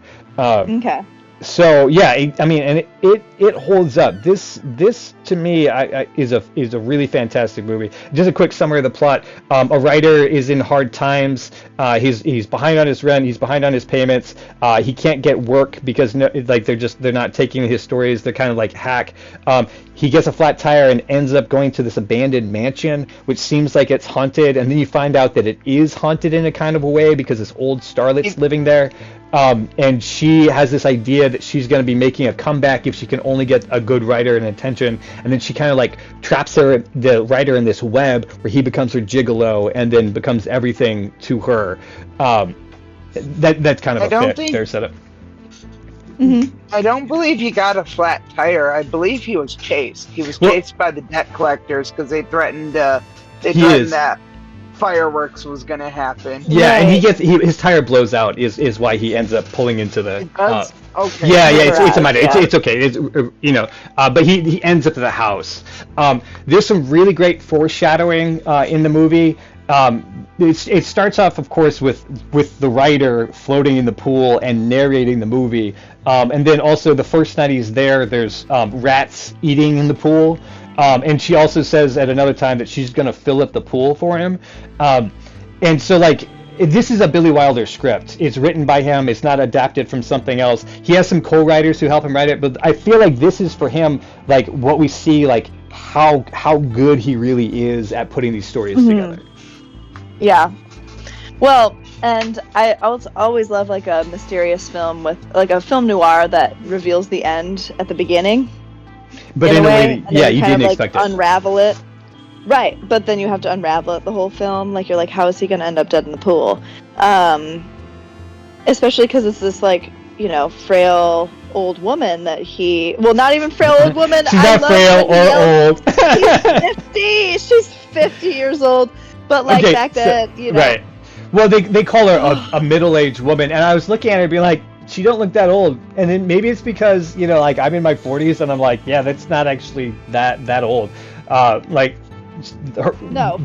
Okay. So yeah, I mean, and it holds up. This to me is a really fantastic movie. Just a quick summary of the plot: a writer is in hard times. He's behind on his rent. He's behind on his payments. He can't get work because they're not taking his stories. They're kind of like hack. He gets a flat tire and ends up going to this abandoned mansion, which seems like it's haunted. And then you find out that it is haunted in a kind of a way because this old starlet's living there. And she has this idea that she's going to be making a comeback if she can only get a good writer and attention. And then she kind of like traps the writer in this web where he becomes her gigolo and then becomes everything to her. That's kind of their setup. I don't believe he got a flat tire. I believe he was chased. He was chased by the debt collectors because they threatened that fireworks was going to happen. Yeah, and his tire blows out is why he ends up pulling into the. It does? Okay. Yeah, it's a matter. Yeah. It's okay. It's but he ends up at the house. There's some really great foreshadowing in the movie. It starts off, of course, with the writer floating in the pool and narrating the movie, and then also the first night he's there, there's rats eating in the pool. And she also says at another time that she's going to fill up the pool for him. And so, like, this is a Billy Wilder script. It's written by him. It's not adapted from something else. He has some co-writers who help him write it. But I feel like this is for him, like, what we see, like, how good he really is at putting these stories together. Yeah. Well, and I always love, like, a mysterious film with, like, a film noir that reveals the end at the beginning. But in a way, you didn't expect it. Unravel it. Right, but then you have to unravel it the whole film. Like, you're like, how is he going to end up dead in the pool? Especially because it's this, like, frail old woman that not even frail old woman. She's not frail or old. She's 50. She's 50 years old. But, like, back then, Right. Well, they call her a middle-aged woman. And I was looking at her and being like, she don't look that old. And then maybe it's because, like, I'm in my 40s and I'm like, yeah, that's not actually that old. Like,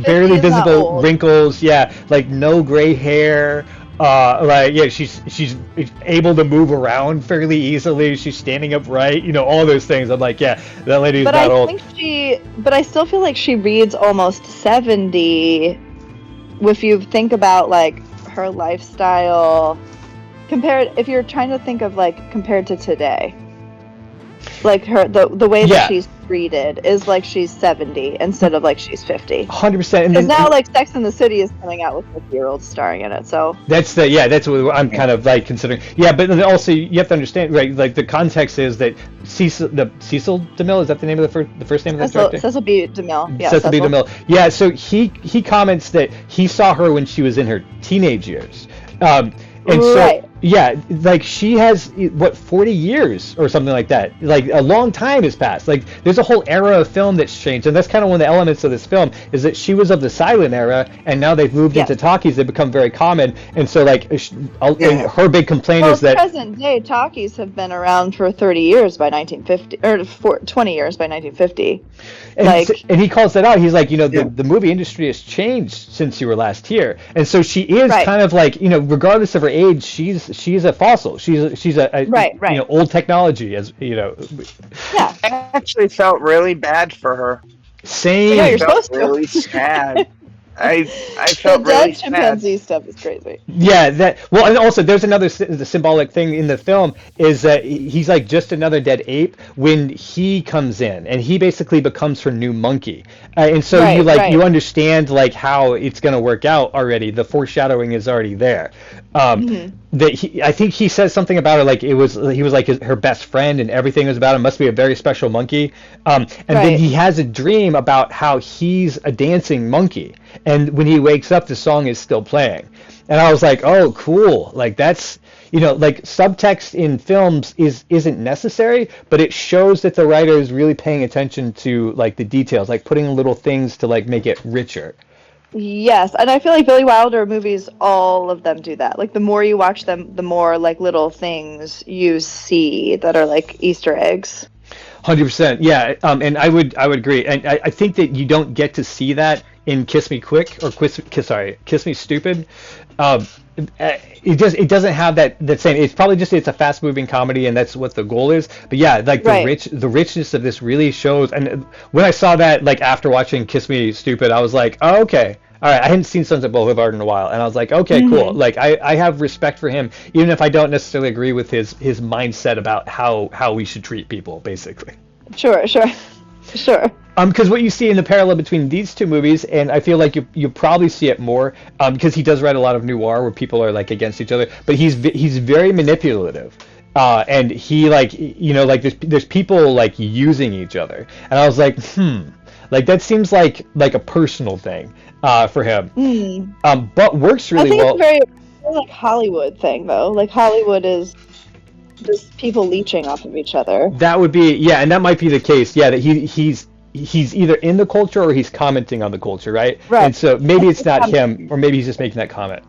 barely visible wrinkles. Yeah, like no gray hair. She's able to move around fairly easily. She's standing upright. All those things. I'm like, yeah, that lady's not old. But I still feel like she reads almost 70. If you think about, like, her lifestyle compared, if you're trying to think of, like, compared to today, like, her the way that she's treated is like she's 70 instead of like she's 50. 100%. Because now, like, Sex and the City is coming out with 50-year-olds starring in it, so that's what I'm kind of like considering. Yeah, but then also you have to understand, right? Like, the context is that Cecil DeMille, is that the name of the first name of that director? Cecil B. DeMille. Yeah, Cecil B. DeMille. Yeah, so he comments that he saw her when she was in her teenage years. And so, like, she has, 40 years or something like that. Like, a long time has passed. Like, there's a whole era of film that's changed. And that's kind of one of the elements of this film, is that she was of the silent era, and now they've moved into talkies. They've become very common. And so, like, her big complaint is that present-day talkies have been around for 30 years by 1950, or 20 years by 1950. And he calls that out. He's like, the movie industry has changed since you were last here. And so she is kind of like, regardless of her age, she's a fossil. She's a old technology, as Yeah, I actually felt really bad for her. Same. Yeah, you're supposed to. Really sad. I The felt dead really chimpanzee sad. stuff is crazy. Yeah, and also there's another the symbolic thing in the film is that he's like just another dead ape when he comes in, and he basically becomes her new monkey. And so you Right. understand like how it's going to work out already. The foreshadowing is already there. I think he says something about it like he was like her best friend, and everything was about him. Must be a very special monkey. And then Right. he has a dream about how he's a dancing monkey, and when he wakes up, the song is still playing. And I was like, oh, cool. Like that's, like subtext in films isn't necessary, but it shows that the writer is really paying attention to like the details, like putting little things to like make it richer. Yes, and I feel like Billy Wilder movies, all of them do that. Like the more you watch them, the more like little things you see that are like Easter eggs. 100%. Yeah. And I would agree. And I think that you don't get to see that in Kiss Me Quick or Kiss Me Stupid. It doesn't have that same. It's probably just it's a fast moving comedy, and that's what the goal is. But yeah, like the richness of this really shows. And when I saw that, like after watching Kiss Me Stupid, I was like, oh, okay. All right, I hadn't seen Sunset Boulevard in a while, and I was like, okay, cool. Like, I have respect for him, even if I don't necessarily agree with his mindset about how we should treat people, basically. Sure. Because what you see in the parallel between these two movies, and I feel like you probably see it more, because he does write a lot of noir where people are like against each other, but he's very manipulative. And he like there's people like using each other, and I was like, like that seems like a personal thing for him. But works really well. I think it's very like Hollywood thing though. Like Hollywood is just people leeching off of each other. That would be and that might be the case. Yeah, that he's either in the culture or he's commenting on the culture, right? Right. And so maybe it's not him, or maybe he's just making that comment.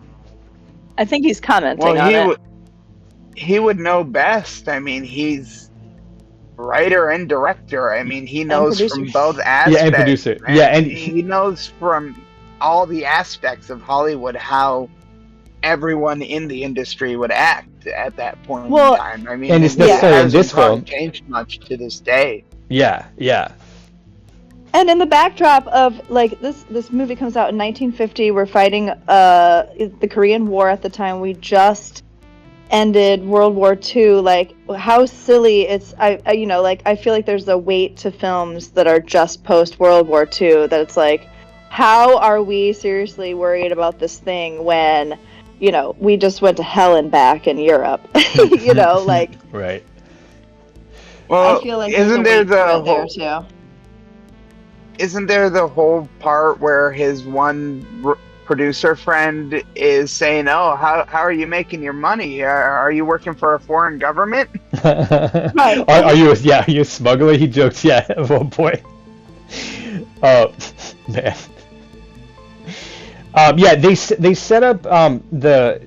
I think he's commenting on it. He would know best. I mean, he's writer and director. I mean, he knows from both aspects. Yeah, and producer. And he knows from all the aspects of Hollywood how everyone in the industry would act at that point in time. I mean, and it's necessary in this film. Changed much to this day. Yeah. And in the backdrop of like this movie comes out in 1950. We're fighting the Korean War at the time. We just ended World War II. Like how silly it's. I feel like there's a weight to films that are just post World War II. That it's like, how are we seriously worried about this thing when we just went to hell and back in Europe? Like right. Well, I feel like isn't there the too? Isn't there the whole part where his one producer friend is saying, "Oh, how are you making your money? Are you working for a foreign government?" Right. Are you a smuggler? He jokes, at one point. Oh, man. They set up the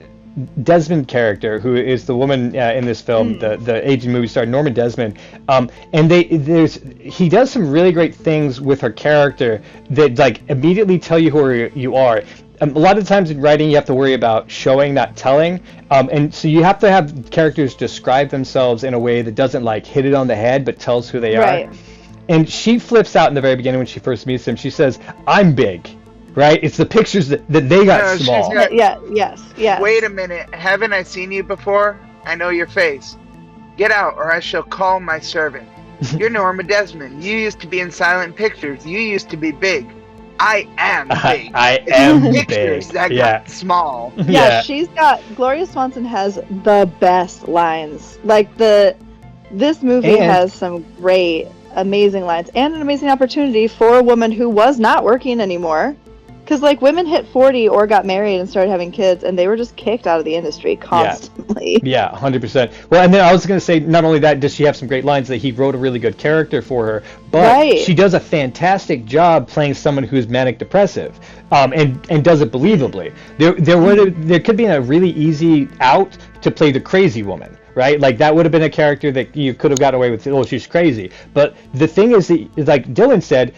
Desmond character, who is the woman in this film, the aging movie star Norma Desmond, and he does some really great things with her character that like immediately tell you who you are. A lot of times in writing, you have to worry about showing, not telling, and so you have to have characters describe themselves in a way that doesn't like hit it on the head, but tells who they are. And she flips out in the very beginning when she first meets him. She says, "I'm big." Right? It's the pictures that they got small. Yes. Wait a minute. Haven't I seen you before? I know your face. Get out, or I shall call my servant. You're Norma Desmond. You used to be in silent pictures. You used to be big. I am big. I am pictures big. that got small. Yeah, Gloria Swanson has the best lines. Like this movie has some great, amazing lines and an amazing opportunity for a woman who was not working anymore. Because, like, women hit 40 or got married and started having kids, and they were just kicked out of the industry constantly. Yeah, 100%. Well, and then I was going to say, not only that, does she have some great lines, that he wrote a really good character for her, but she does a fantastic job playing someone who's manic depressive, and does it believably. There could be a really easy out to play the crazy woman. Right, like that would have been a character that you could have gotten away with. Oh, she's crazy. But the thing is like Dylan said,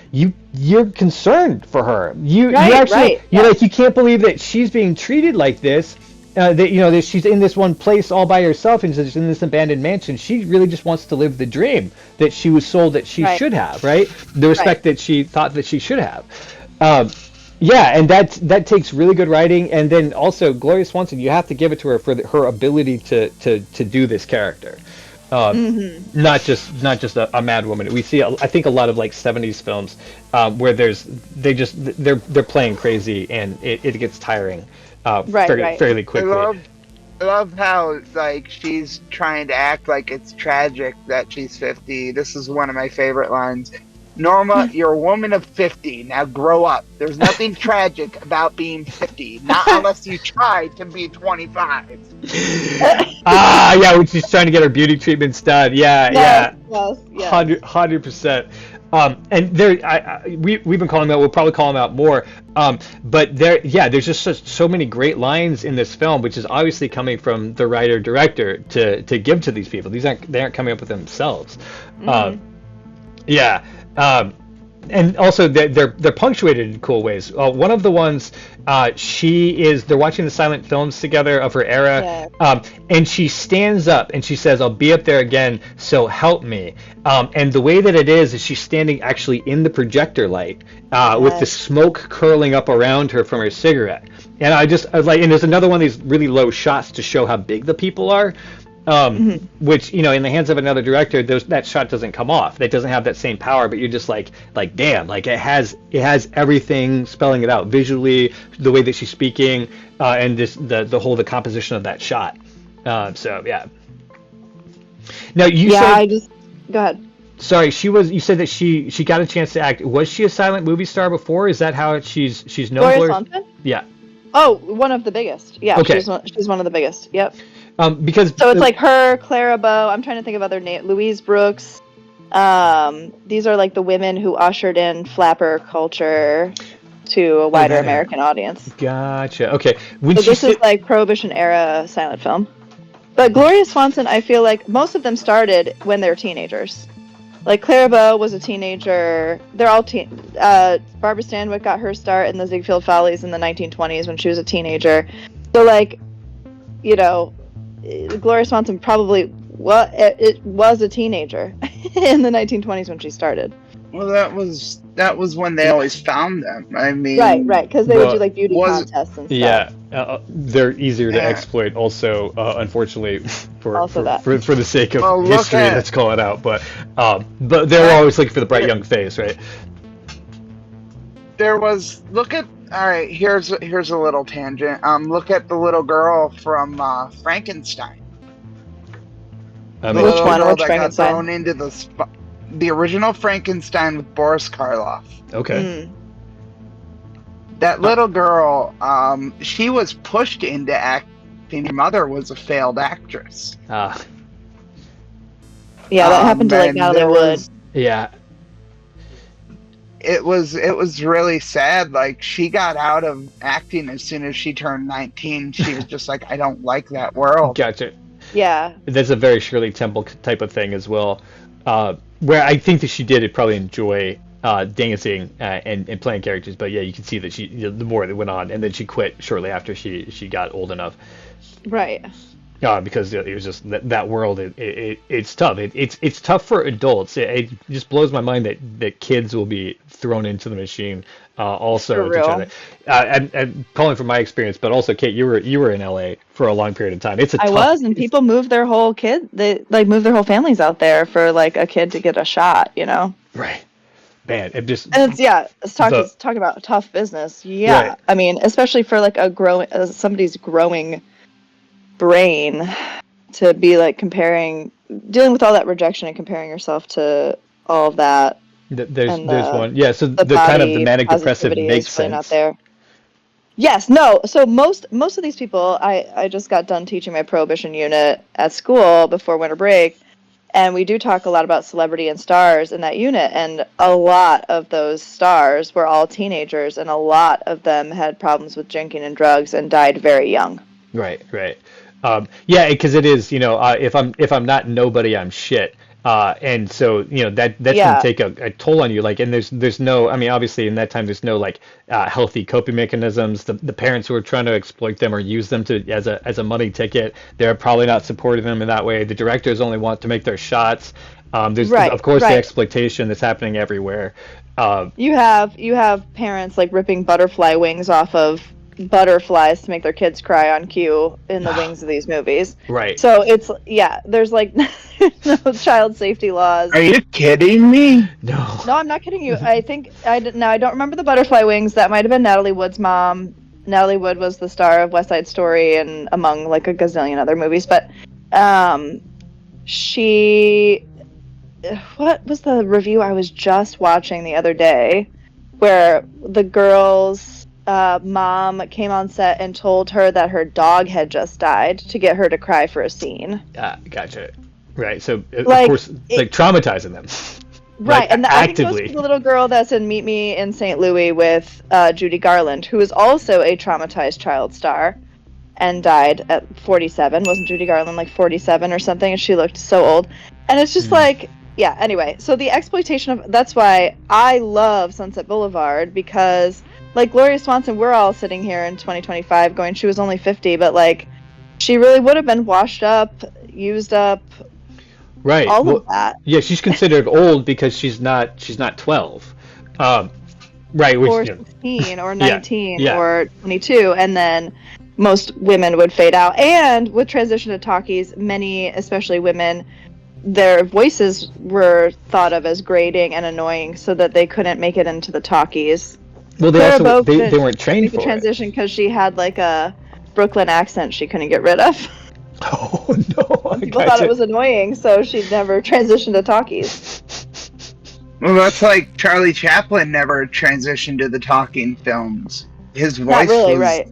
you're concerned for her. You can't believe that she's being treated like this. That she's in this one place all by herself and she's in this abandoned mansion. She really just wants to live the dream that she was sold that she should have. Right, the respect that she thought that she should have. Yeah, and that takes really good writing, and then also Gloria Swanson, you have to give it to her for her ability to do this character, not just a mad woman. We see, I think, a lot of like '70s films where they're playing crazy, and it gets tiring fairly quickly. I love how like she's trying to act like it's tragic that she's 50. This is one of my favorite lines. Norma, you're a woman of 50. Now grow up. There's nothing tragic about being 50. Not unless you try to be 25. Yeah, when she's trying to get her beauty treatments done. Yeah. 100%. And we've been calling them out. We'll probably call them out more. But there's just so many great lines in this film, which is obviously coming from the writer director to give to these people. They aren't coming up with themselves. Yeah. And also they're punctuated in cool ways. One of the ones, they're watching the silent films together of her era, and she stands up and she says, "I'll be up there again, so help me." And the way that it is she's standing actually in the projector light, with the smoke curling up around her from her cigarette. And I was like, and there's another one of these really low shots to show how big the people are. Which, in the hands of another director, that shot doesn't come off. That doesn't have that same power, but you're just like damn, like it has everything spelling it out visually, the way that she's speaking, and the composition of that shot. So yeah. Now go ahead. Sorry, you said that she got a chance to act. Was she a silent movie star before? Is that how she's known? Gloria Swanson? Yeah. Oh, one of the biggest. Yeah, okay. She's one of the biggest. Yep. Because so it's like her, Clara Bow. I'm trying to think of other names. Louise Brooks. These are like the women who ushered in flapper culture to a wider American audience. Gotcha. Okay. This is like Prohibition era silent film. But Gloria Swanson, I feel like most of them started when they were teenagers. Like Clara Bow was a teenager. They're all Barbara Stanwyck got her start in the Ziegfeld Follies in the 1920s when she was a teenager. So like, Gloria Swanson probably was a teenager in the 1920s when she started. Well, that was when they always found them. I mean, right, because they would do like beauty contests and stuff. Yeah, they're easier to exploit. Also, unfortunately, for the sake of history, let's call it out. But they're always looking for the bright young face, right? All right, here's a little tangent. Look at the little girl from Frankenstein. Which one? Which Frankenstein? Got thrown into the original Frankenstein with Boris Karloff. Okay. That little girl, she was pushed into acting. Her mother was a failed actress. Yeah, that happened to like Natalie Wood. Yeah. It was really sad. Like, she got out of acting as soon as she turned 19. She was just like, I don't like that world. Gotcha. Yeah. That's a very Shirley Temple type of thing as well, where I think that she did probably enjoy dancing and playing characters. But yeah, you can see that the more it went on, and then she quit shortly after she got old enough. Right. Because it was just that world. It's tough. It's tough for adults. It just blows my mind that kids will be thrown into the machine. Also, to try to, and calling from my experience, but also Cait, you were in LA for a long period of time. I was, and people moved their whole moved their whole families out there for like a kid to get a shot. Right. Man, it's talking about a tough business. Yeah, right. I mean, especially for like somebody's growing brain to be like dealing with all that rejection and comparing yourself to all of that. There's one. Yeah, so the kind of the manic depressive makes sense. Not there. Yes, no. So most of these people, I just got done teaching my Prohibition unit at school before winter break, and we do talk a lot about celebrity and stars in that unit, and a lot of those stars were all teenagers, and a lot of them had problems with drinking and drugs and died very young. Right. Yeah, because it is, if I'm not nobody, I'm shit. And so, that's going to take a toll on you. Like, and there's no, I mean, obviously in that time, there's no like healthy coping mechanisms. The parents who are trying to exploit them or use them as a money ticket, they're probably not supporting them in that way. The directors only want to make their shots. There's, of course, the exploitation that's happening everywhere. You have parents like ripping butterfly wings off of butterflies to make their kids cry on cue in the wings of these movies. Right. So it's there's like no child safety laws. Are you kidding me? No. No, I'm not kidding you. I think I don't remember the butterfly wings. That might have been Natalie Wood's mom. Natalie Wood was the star of West Side Story and among like a gazillion other movies, but what was the review I was just watching the other day where the girl's mom came on set and told her that her dog had just died to get her to cry for a scene. Gotcha. Right. So of course, like traumatizing them. Right, like, and I think it was the little girl that's in Meet Me in St. Louis with Judy Garland, who is also a traumatized child star and died at 47. Wasn't Judy Garland like 47 or something? And she looked so old. And it's just like, yeah, anyway. So the exploitation of, that's why I love Sunset Boulevard, because like Gloria Swanson, we're all sitting here in 2025 going, she was only 50, but like she really would have been washed up, used up, right, all of that. Yeah, she's considered old because she's not 12. Right, which, or 16 or 19 yeah. or 22, and then most women would fade out. And with transition to talkies, many, especially women, their voices were thought of as grating and annoying, so that they couldn't make it into the talkies. Well, they weren't trained for transition because she had like a Brooklyn accent she couldn't get rid of. Oh no! People thought it was annoying, so she never transitioned to talkies. Well, that's like Charlie Chaplin never transitioned to the talking films. His voice was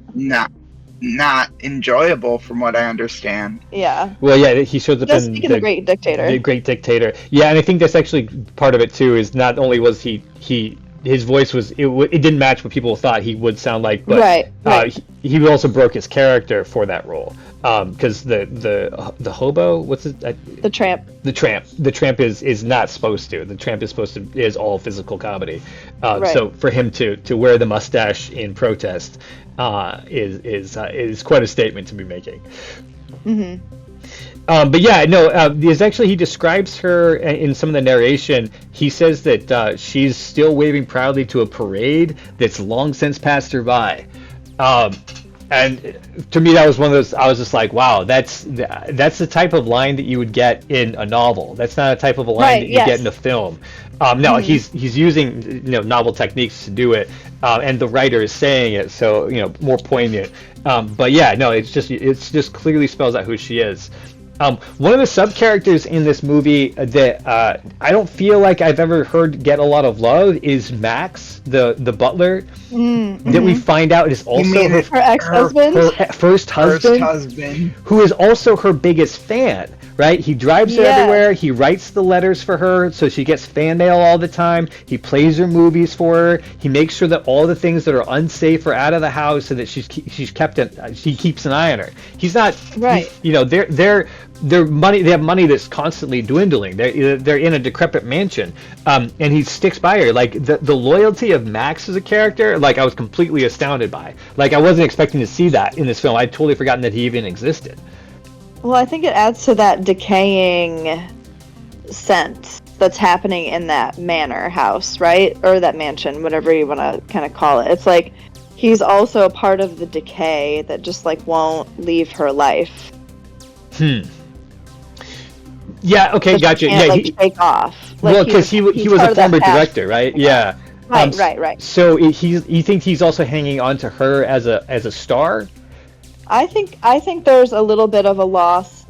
not enjoyable, from what I understand. Yeah. Well, yeah, he shows up in The Great Dictator. The Great Dictator. Yeah, and I think that's actually part of it too. Is not only was his voice was it didn't match what people thought he would sound like, but right. He also broke his character for that role. Because the hobo, what's it? The tramp. The tramp is not supposed to. The tramp is all physical comedy. Right. So for him to wear the mustache in protest is quite a statement to be making. Mm-hmm. But yeah, no. There's actually, he describes her in some of the narration. He says that she's still waving proudly to a parade that's long since passed her by. And to me, that was one of those. I was just like, "Wow, that's the type of line that you would get in a novel. That's not a type of a line that you get in a film." No, he's using novel techniques to do it, and the writer is saying it, so more poignant. But yeah, no, it's just clearly spells out who she is. One of the sub-characters in this movie that I don't feel like I've ever heard get a lot of love is Max, the butler, that we find out is also her ex-husband, her first husband, who is also her biggest fan. Right? He drives her everywhere. He writes the letters for her, so she gets fan mail all the time. He plays her movies for her. He makes sure that all the things that are unsafe are out of the house, so that she keeps an eye on her. He's not right. Their money. They have money that's constantly dwindling. They're in a decrepit mansion, and he sticks by her. Like the loyalty of Max as a character, like I was completely astounded by. Like I wasn't expecting to see that in this film. I'd totally forgotten that he even existed. Well, I think it adds to that decaying sense that's happening in that manor house, right? Or that mansion, whatever you want to kind of call it. It's like he's also a part of the decay that just like won't leave her life. Yeah, okay, gotcha. Yeah, take off. Like, well, because he was a former director, right? Yeah. Right. So you think he's also hanging on to her as a star? I think there's a little bit of a lost.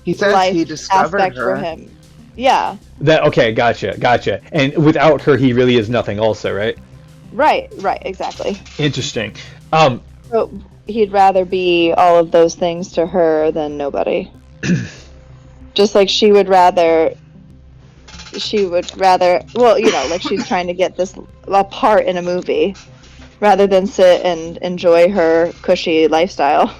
He says he discovered aspect her. For him. Yeah. Okay, gotcha. And without her, he really is nothing. Also, right? Right. Exactly. Interesting. So he'd rather be all of those things to her than nobody. Just like she would rather. Well, like she's trying to get a part in a movie, rather than sit and enjoy her cushy lifestyle.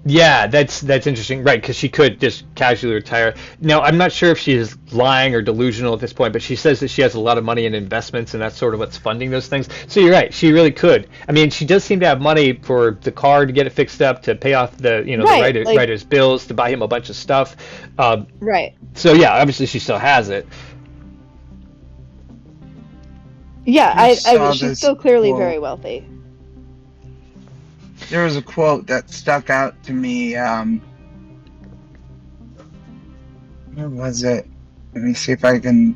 Yeah, that's interesting, right? Because she could just casually retire. Now, I'm not sure if she is lying or delusional at this point, but she says that she has a lot of money in investments, and that's sort of what's funding those things. So you're right, she really could. I mean, she does seem to have money for the car to get it fixed up, to pay off the the writer's bills, to buy him a bunch of stuff. Right. So yeah, obviously she still has it. Yeah, saw she's this still clearly quote. very wealthy. There was a quote that stuck out to me. Where was it? Let me see if I can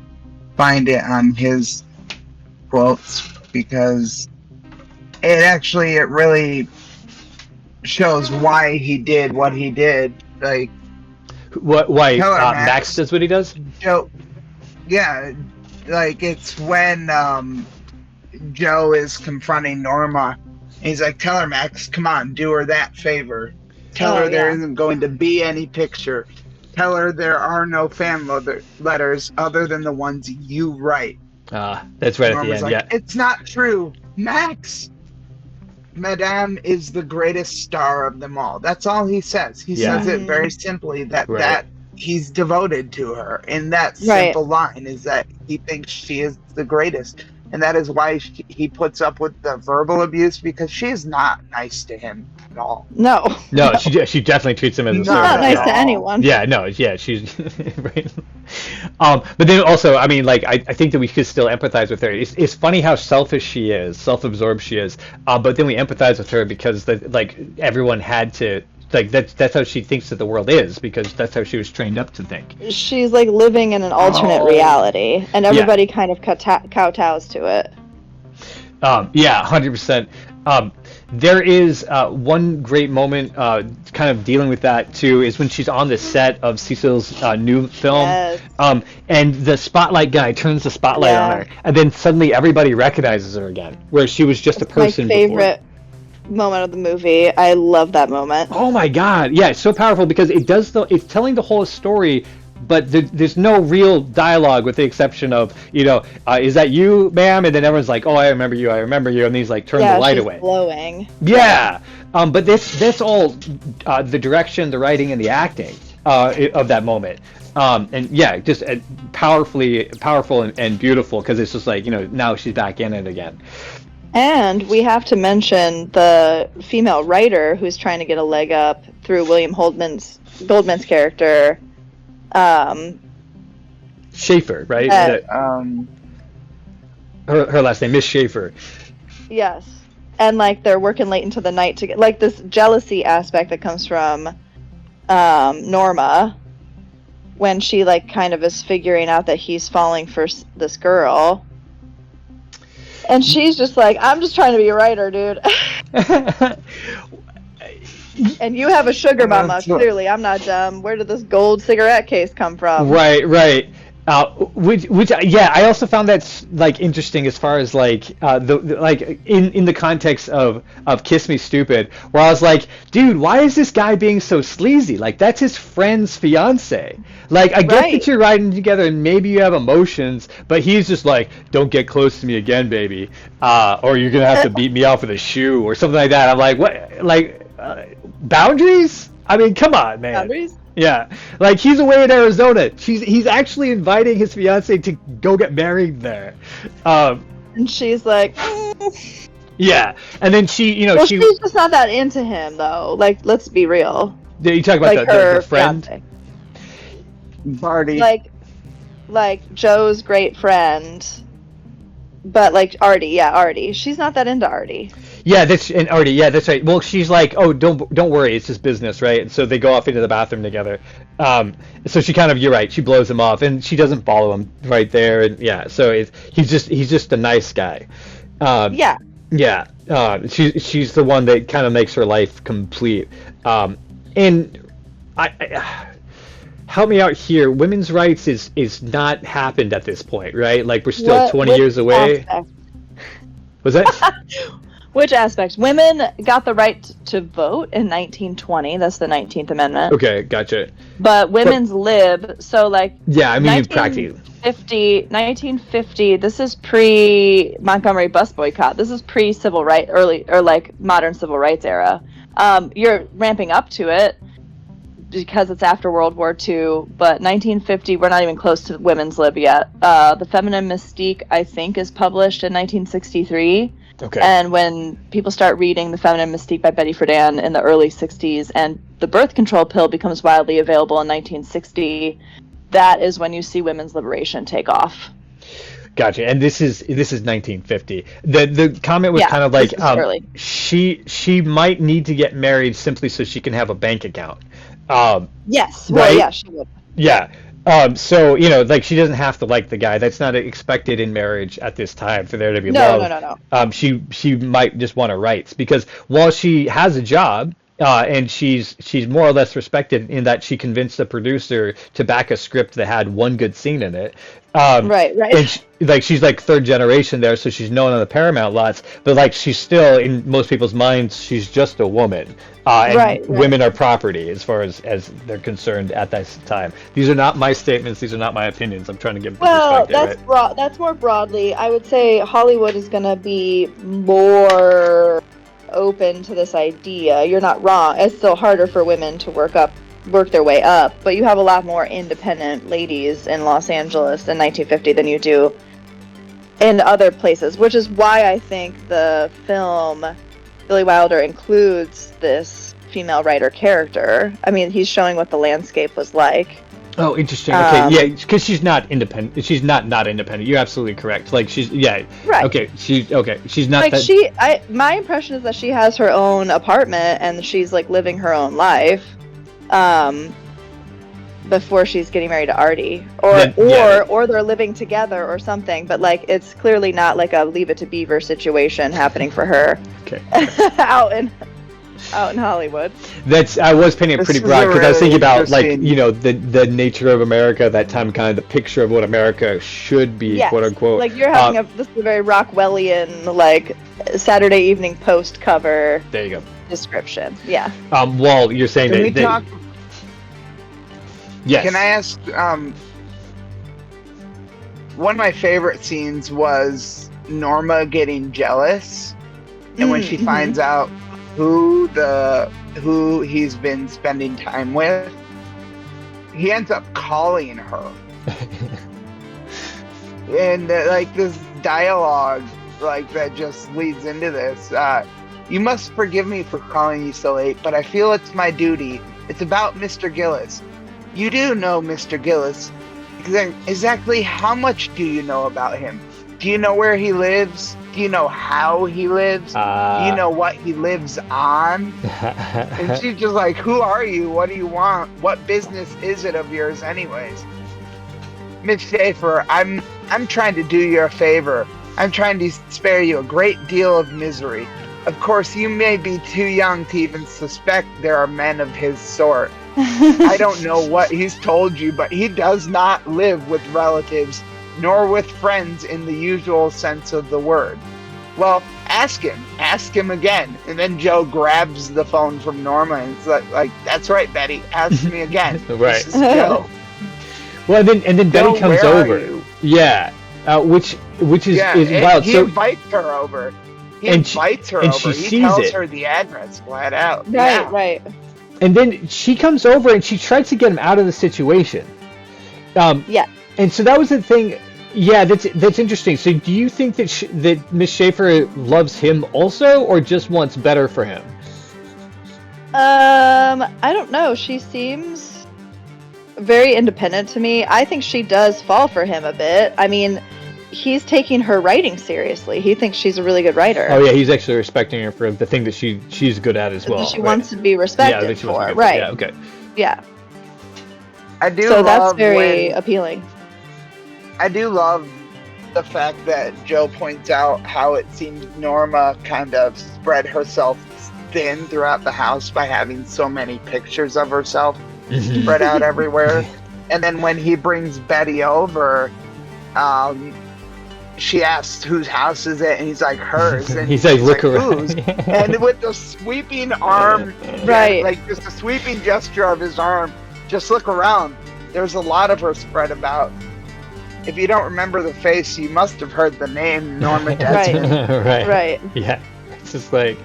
find it on his quotes, because it really shows why he did what he did. Like, Why Max Max does what he does? Joe, yeah, like it's when Joe is confronting Norma. He's like, "Tell her, Max, come on, do her that favor. Tell her there isn't going to be any picture. Tell her there are no fan letters other than the ones you write." That's right. Norma's at the end. like, "It's not true, Max. Madame is the greatest star of them all." That's all he says. He says it very simply, that he's devoted to her. And that simple line is that he thinks she is the greatest. And that is why he puts up with the verbal abuse, because she is not nice to him at all. No. She definitely treats him as a She's servant. not nice to anyone. She's right. But then also, I mean, like, I think that we could still empathize with her. It's funny how selfish she is, self-absorbed she is. But then we empathize with her because everyone had to. Like that's how she thinks that the world is, because that's how she was trained up to think. She's like living in an alternate reality, and everybody kind of kowtows to it. 100%. There is one great moment kind of dealing with that too, is when she's on the set of Cecil's new film. Yes. And the spotlight guy turns the spotlight on her, and then suddenly everybody recognizes her again, where she was just a person my favorite moment of the movie. I love that moment. Oh my god, yeah, it's so powerful because it's telling the whole story, but there's no real dialogue, with the exception of, is that you, ma'am? And then everyone's like, oh, I remember you, and then he's like, turn the light away. Glowing. Yeah, but that's all the direction, the writing, and the acting of that moment. And yeah, just powerful and beautiful, because it's just like, now she's back in it again. And we have to mention the female writer who's trying to get a leg up through William Goldman's character. Schaefer, right? Her last name, Miss Schaefer. Yes. And like they're working late into the night to get like this jealousy aspect that comes from Norma, when she like kind of is figuring out that he's falling for this girl. And she's just like, I'm just trying to be a writer, dude. And you have a sugar mama, clearly. I'm not dumb. Where did this gold cigarette case come from? Right. Which I also found that like interesting, as far as like in the context of Kiss Me Stupid, where I was like, dude, why is this guy being so sleazy? Like, that's his friend's fiance. Like, I get that you're riding together and maybe you have emotions, but he's just like, don't get close to me again, baby, or you're gonna have to beat me off with a shoe or something like that. I'm like, what? Like, boundaries? I mean, come on, man. Boundaries? Yeah, like, he's away in Arizona. He's actually inviting his fiance to go get married there. And she's like, yeah, and then she's just not that into him, though. Like, let's be real. You talk about like the friend, fiance. Barty. Like Joe's great friend, but like Artie. She's not that into Artie. Yeah, that's right. Well, she's like, oh, don't worry, it's just business, right? And so they go off into the bathroom together. So she kind of, you're right, she blows him off, and she doesn't follow him right there, and yeah, so he's just a nice guy. Yeah. She's the one that kind of makes her life complete. And I help me out here. Women's rights is not happened at this point, right? Like, we're still 20 years away. Aspect? Was that? Which aspects? Women got the right to vote in 1920. That's the 19th Amendment. Okay, gotcha. But women's lib, so like... Yeah, I mean, practically. 1950, this is pre-Montgomery bus boycott. This is pre-civil right, modern civil rights era. You're ramping up to it because it's after World War II, but 1950, we're not even close to women's lib yet. The Feminine Mystique, I think, is published in 1963. Okay. And when people start reading The Feminine Mystique by Betty Friedan in the early 60s, and the birth control pill becomes widely available in 1960, that is when you see women's liberation take off. Gotcha. And this is 1950. The comment was Yeah, kind of this like is early. she might need to get married simply so she can have a bank account. Yes. Well, Right? yeah, she would. Yeah. So, like she doesn't have to like the guy. That's not expected in marriage at this time for there to be No, love. no. She might just want her rights because while she has a job, and she's more or less respected in that she convinced the producer to back a script that had one good scene in it. Right. And she's like third generation there, so she's known on the Paramount lots. But like she's still in most people's minds, she's just a woman. And Right. women are property as far as they're concerned at this time. These are not my statements. These are not my opinions. I'm trying to give Well, perspective. that's that's more broadly. I would say Hollywood is going to be more open to this idea. You're not wrong. It's still harder for women to work their way up, but you have a lot more independent ladies in Los Angeles in 1950 than you do in other places, which is why I think the film Billy Wilder includes this female writer character. I mean, he's showing what the landscape was like. Oh, interesting. Okay, yeah, because she's not independent. She's not independent. You're absolutely correct. Like she's Right. Okay, she's not Like that. my impression is that she has her own apartment and she's like living her own life, before she's getting married to Artie, or they're living together or something. But like, it's clearly not like a Leave It to Beaver situation happening for her. Okay. out in Hollywood. I was painting it This pretty is broad a because I was thinking really about like interesting- the nature of America at that time, kind of the picture of what America should be, Yes. quote unquote. Like you're having this is a very Rockwellian, like Saturday Evening Post cover There you go. description. Yeah. Wall, you're saying Can that. we talk? Yes. Can I ask? One of my favorite scenes was Norma getting jealous, and when she finds out who he's been spending time with, he ends up calling her, and like this dialogue, like that just leads into this. You must forgive me for calling you so late, but I feel it's my duty. It's about Mr. Gillis. You do know Mr. Gillis. Exactly how much do you know about him? Do you know where he lives? Do you know how he lives? Do you know what he lives on? And she's just like, who are you? What do you want? What business is it of yours anyways? Miss Schaefer, I'm trying to do you a favor. I'm trying to spare you a great deal of misery. Of course, you may be too young to even suspect there are men of his sort. I don't know what he's told you, but he does not live with relatives, nor with friends in the usual sense of the word. Well, ask him again. And then Joe grabs the phone from Norma and is like, that's right, Betty, ask me again. Right. This is Joe. Well, and then Betty Joe, comes where are over. you? Yeah. Which is and wild. He So invites her over. He And she- invites her and over. she He sees tells it. her the address flat out. Right, Yeah. right. and then she comes over and she tries to get him out of the situation. Yeah. And so that was the thing. Yeah, that's interesting. So do you think that that Miss Schaefer loves him also, or just wants better for him? I don't know. She seems very independent to me. I think she does fall for him a bit. I mean, he's taking her writing seriously. He thinks she's a really good writer. Oh yeah, he's actually respecting her for the thing that she's good at as well. That she right? wants to be Yeah, respected that she wants to for. be- Right. Yeah. Okay. Yeah. I do So love that's very when, appealing. I do love the fact that Joe points out how it seems Norma kind of spread herself thin throughout the house by having so many pictures of herself spread out everywhere. And then when he brings Betty over, she asks whose house is it, and he's like, hers. And He's like, look whose? around. And with the sweeping arm, Right. like just a sweeping gesture of his arm, just look around. There's a lot of her spread about. If you don't remember the face, you must have heard the name Norma Desmond. Right. Right. Yeah. It's just like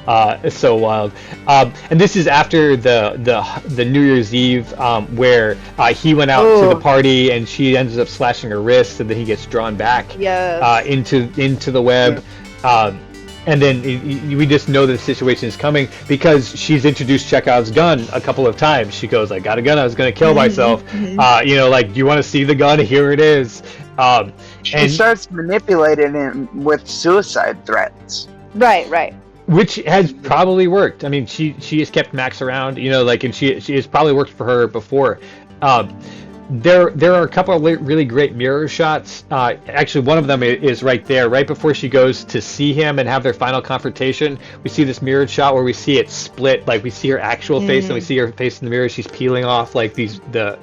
it's so wild. And this is after the New Year's Eve where he went out to the Ooh. party and she ends up slashing her wrist, and then he gets drawn back Yes. into the web. And then we just know the situation is coming because she's introduced Chekhov's gun a couple of times. She goes, I got a gun, I was going to kill myself. Like, do you want to see the gun? Here it is. She starts manipulating him with suicide threats. Right. Which has probably worked. I mean, she has kept Max around, and she has probably worked for her before. There are a couple of really great mirror shots. Actually, one of them is right there, right before she goes to see him and have their final confrontation. We see this mirrored shot where we see it split, like we see her actual face and we see her face in the mirror. She's peeling off like the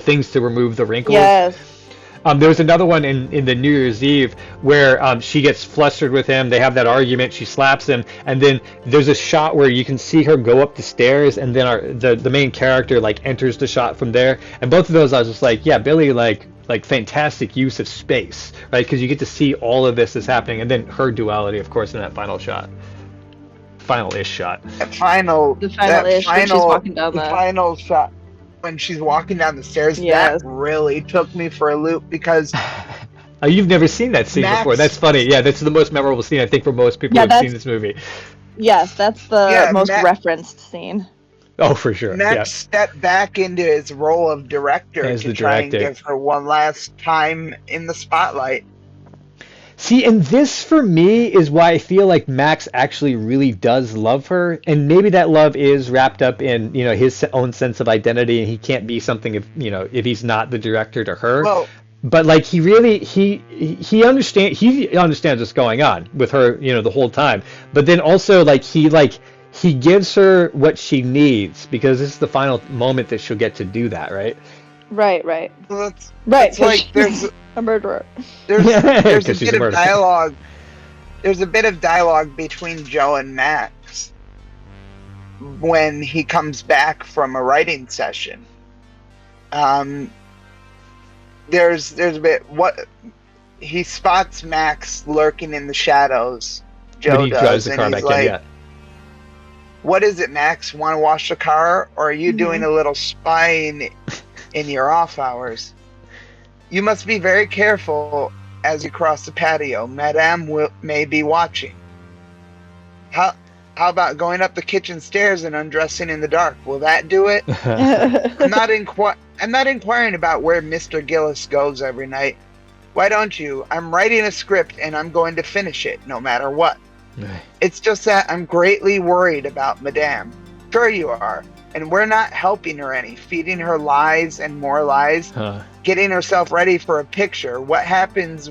things to remove the wrinkles. Yes. There was another one in the New Year's Eve where she gets flustered with him. They have that argument. She slaps him, and then there's a shot where you can see her go up the stairs, and then the main character like enters the shot from there. And both of those, I was just like, yeah, Billy, like fantastic use of space, right? Because you get to see all of this is happening, and then her duality, of course, in that final shot, final-ish shot. The final shot. When she's walking down the stairs, that really took me for a loop because you've never seen that scene before. That's funny. Yeah, that's the most memorable scene I think for most people who've seen this movie. Yes, that's the most referenced scene. Oh, for sure. Max stepped back into his role of director to try and give her one last time in the spotlight. See, and this for me is why I feel like Max actually really does love her, and maybe that love is wrapped up in his own sense of identity, and he can't be something if he's not the director to her. Well, but like he really he understands what's going on with her the whole time, but then also he gives her what she needs because this is the final moment that she'll get to do that, right? Right. Well, it's like there's a murderer. There's a bit of dialogue. There's a bit of dialogue between Joe and Max when he comes back from a writing session. There's a bit he spots Max lurking in the shadows. Joe does, and he's like, "What is it, Max? Want to wash the car, or are you doing a little spying in your off hours? You must be very careful as you cross the patio. Madame may be watching. How about going up the kitchen stairs and undressing in the dark? Will that do it? I'm not inquiring about where Mr. Gillis goes every night. Why don't you? I'm writing a script and I'm going to finish it no matter what. It's just that I'm greatly worried about Madame. Sure you are. And we're not helping her any, feeding her lies and more lies, getting herself ready for a picture. What happens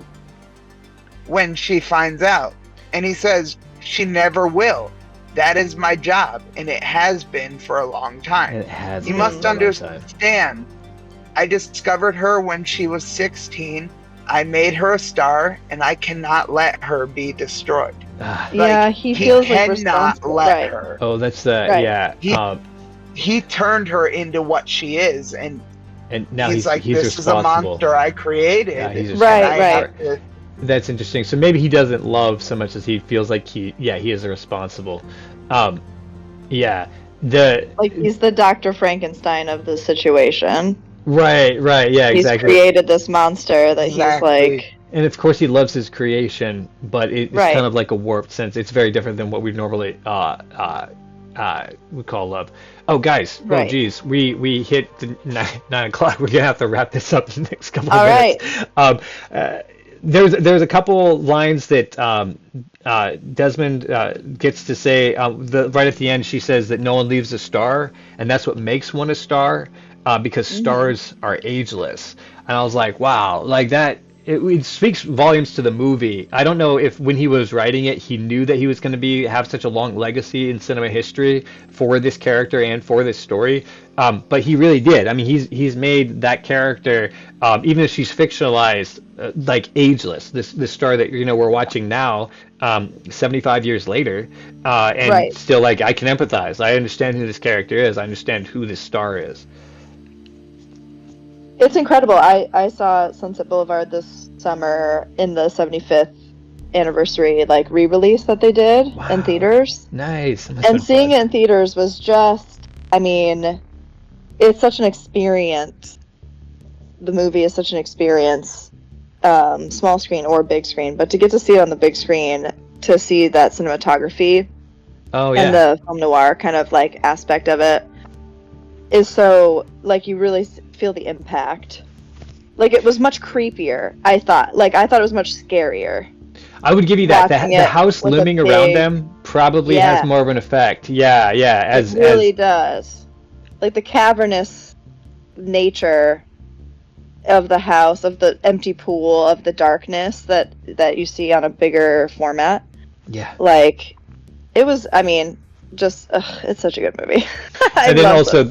when she finds out?" And he says, "She never will. That is my job, and it has been for a long time. You must understand. I discovered her when she was 16. I made her a star, and I cannot let her be destroyed." He feels like cannot let her. Oh, that's yeah. He turned her into what she is, and now he's like, "This is a monster I created." Yeah, he's right. That's interesting. So maybe he doesn't love so much as he feels like he is responsible. He's the Dr. Frankenstein of the situation. Right. Yeah, exactly. He's created this monster that he's like. And of course he loves his creation, but it's kind of like a warped sense. It's very different than what we normally we call love. Oh, guys. Oh, geez. We hit the 9 o'clock. We're gonna have to wrap this up in the next couple of minutes. There's a couple lines that Desmond gets to say. Right at the end, she says that no one leaves a star, and that's what makes one a star, because stars are ageless. And I was like, wow, like that. It speaks volumes to the movie. I don't know if when he was writing it, he knew that he was going to have such a long legacy in cinema history for this character and for this story. But he really did. I mean, he's made that character, even if she's fictionalized, like ageless. This star that we're watching now, 75 years later, and still like I can empathize. I understand who this character is. I understand who this star is. It's incredible. I saw Sunset Boulevard this summer in the 75th anniversary re-release that they did in theaters. Nice. And seeing it in theaters was just, it's such an experience. The movie is such an experience, small screen or big screen, but to get to see it on the big screen, to see that cinematography and the film noir kind of aspect of it is so, you really feel the impact Like, it was much creepier, I thought. Like, I thought it was much scarier. I would give you that. The house with a looming around them probably has more of an effect. Yeah, yeah. It really does. Like, the cavernous nature of the house, of the empty pool, of the darkness that you see on a bigger format. Yeah. Like, it was, I mean, just, it's such a good movie. And then also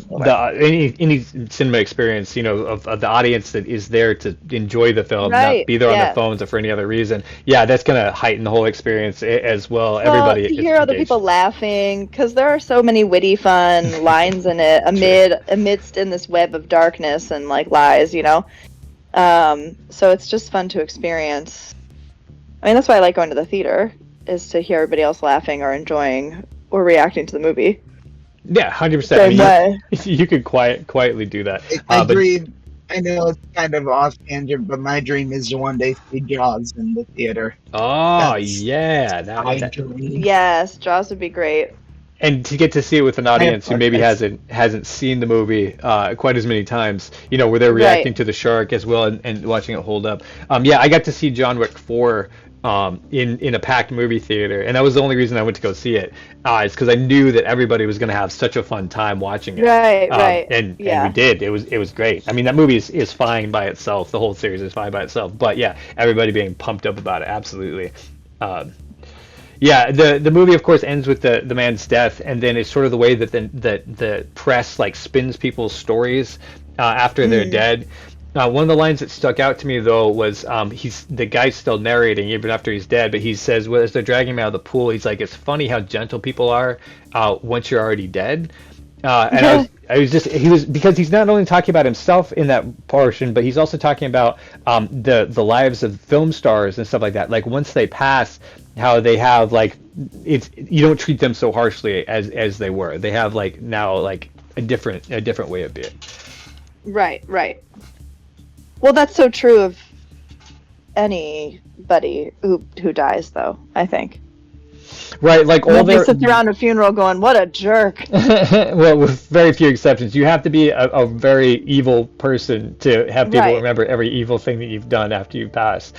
any cinema experience, you know, of the audience that is there to enjoy the film, not be there on their phones or for any other reason. Yeah, that's going to heighten the whole experience as well. Everybody to hear other people laughing, because there are so many witty, fun lines in it amidst in this web of darkness and like lies, you know. So it's just fun to experience. I mean, that's why I like going to the theater, is to hear everybody else laughing or enjoying or reacting to the movie. Yeah, 100%. I mean, you could quietly do that. My dream, I know it's kind of off tangent, but my dream is to one day see Jaws in the theater. Oh, yeah. Yes, Jaws would be great. And to get to see it with an audience who maybe hasn't seen the movie quite as many times, you know, where they're reacting to the shark as well and watching it hold up. Yeah, I got to see John Wick 4 in a packed movie theater, and that was the only reason I went to go see it. It's because I knew that everybody was going to have such a fun time watching it. Right. And we did. It was great. I mean, that movie is fine by itself. The whole series is fine by itself. But yeah, everybody being pumped up about it, absolutely. Yeah, the movie of course ends with the man's death, and then it's sort of the way that the press like spins people's stories after they're dead. One of the lines that stuck out to me though was the guy's still narrating even after he's dead, but he says, well, as they're dragging him out of the pool, he's like, it's funny how gentle people are once you're already dead. And because he's not only talking about himself in that portion, but he's also talking about the lives of film stars and stuff like that. Like once they pass, how they have like you don't treat them so harshly as they were. They have like now like a different way of being. Right. Well, that's so true of anybody who dies, though, I think. Right, like all they sit around a funeral going, "What a jerk." Well, with very few exceptions, you have to be a very evil person to have people remember every evil thing that you've done after you pass.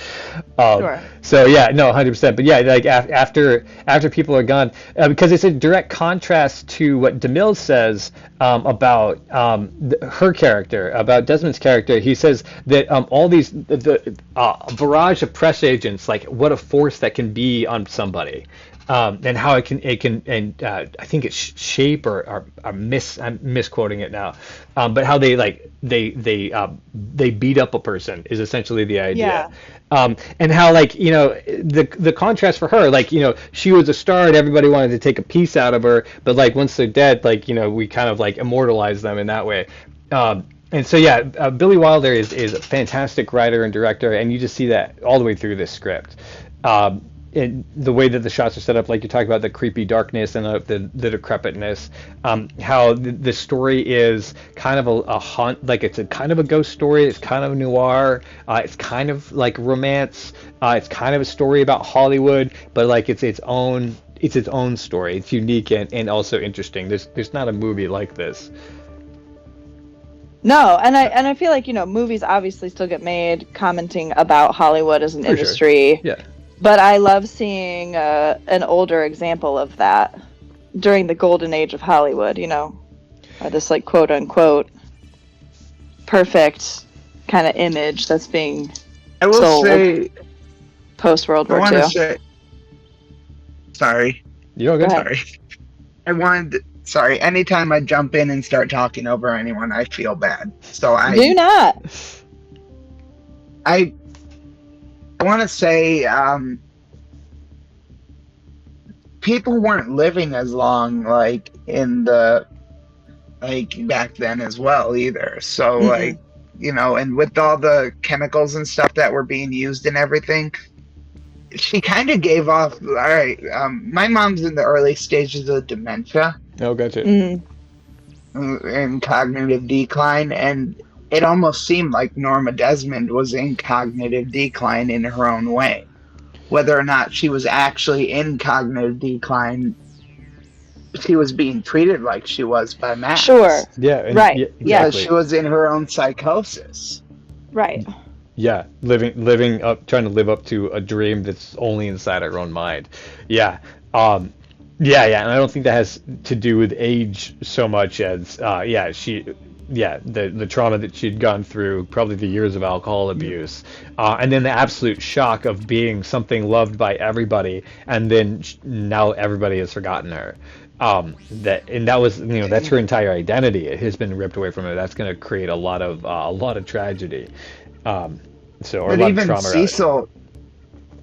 Sure. So yeah, no, 100%. But yeah, like after people are gone, because it's a direct contrast to what DeMille says about her character, about Desmond's character. He says that all these the barrage of press agents, like what a force that can be on somebody. And how it can I think it's shape or I'm misquoting it now, but how they beat up a person is essentially the idea. And how like, you know, the contrast for her, like, you know, she was a star and everybody wanted to take a piece out of her, but like once they're dead, like, you know, we kind of like immortalize them in that way. And so yeah, Billy Wilder is a fantastic writer and director, and you just see that all the way through this script. And the way that the shots are set up, like you talk about the creepy darkness and the decrepitness, how the story is kind of a haunt, like it's a kind of a ghost story, it's kind of noir, it's kind of like romance, it's kind of a story about Hollywood, but like it's its own story. It's unique and also interesting. There's not a movie like this. No, and I feel like, you know, movies obviously still get made commenting about Hollywood as an industry. Sure. Yeah. But I love seeing an older example of that during the golden age of Hollywood, you know, this like quote unquote perfect kind of image that's being sold post World War II. Sorry. You're good. Sorry. Anytime I jump in and start talking over anyone, I feel bad. So I do not. I want to say people weren't living as long like back then as well either. So like, you know, and with all the chemicals and stuff that were being used and everything, she kind of gave off. All right, my mom's in the early stages of dementia. Oh, gotcha. And cognitive decline, and it almost seemed like Norma Desmond was in cognitive decline in her own way. Whether or not she was actually in cognitive decline, she was being treated like she was by Max. Sure. Yeah. Right. Yeah. Yeah, she was in her own psychosis. Right. Yeah, living up, trying to live up to a dream that's only inside our own mind. Yeah. Yeah, and I don't think that has to do with age so much as the trauma that she'd gone through, probably the years of alcohol abuse, and then the absolute shock of being something loved by everybody, and then now everybody has forgotten her. That was, that's her entire identity. It has been ripped away from her. That's going to create a lot of tragedy. Or a But lot of even trauma rather.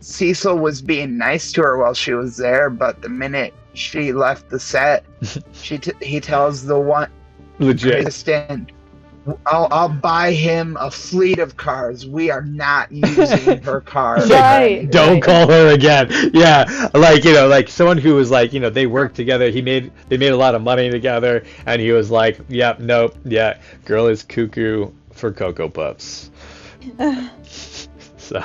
Cecil was being nice to her while she was there, but the minute she left the set, he tells the one Legit. assistant, I'll buy him a fleet of cars. We are not using her car. Right. Don't call her again. Yeah, like someone who was like, they worked together. They made a lot of money together, and he was like, yeah, nope, yeah, girl is cuckoo for Cocoa Puffs. So,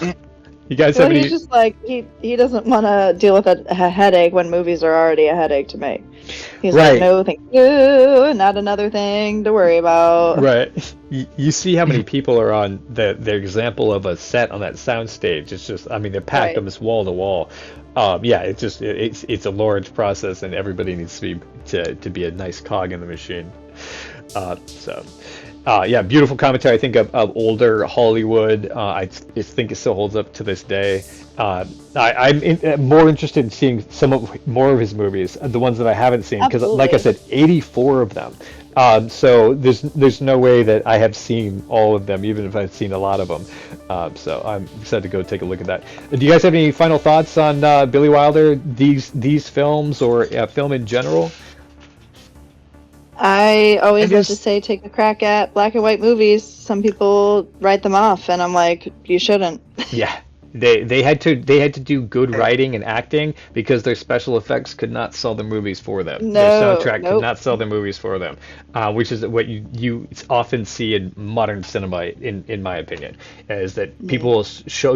you guys have any? He's just like he doesn't want to deal with a headache when movies are already a headache to make. He's Right. like, no, thank you, not another thing to worry about. Right. You see how many people are on the example of a set on that soundstage. It's just, they're packed Right. almost wall to wall. Yeah, it's just it's a large process, and everybody needs to be a nice cog in the machine. Yeah, beautiful commentary. I think of older Hollywood. I think it still holds up to this day. I'm more interested in seeing more of his movies, the ones that I haven't seen, because, like I said, 84 of them. So there's no way that I have seen all of them, even if I've seen a lot of them. So I'm excited to go take a look at that. Do you guys have any final thoughts on Billy Wilder, these films, or film in general? I always have to say, take a crack at black and white movies. Some people write them off, and I'm like, you shouldn't. Yeah, they had to do good writing and acting, because their special effects could not sell the movies for them. Their soundtrack could not sell the movies for them, which is what you often see in modern cinema, in my opinion, is that people will sell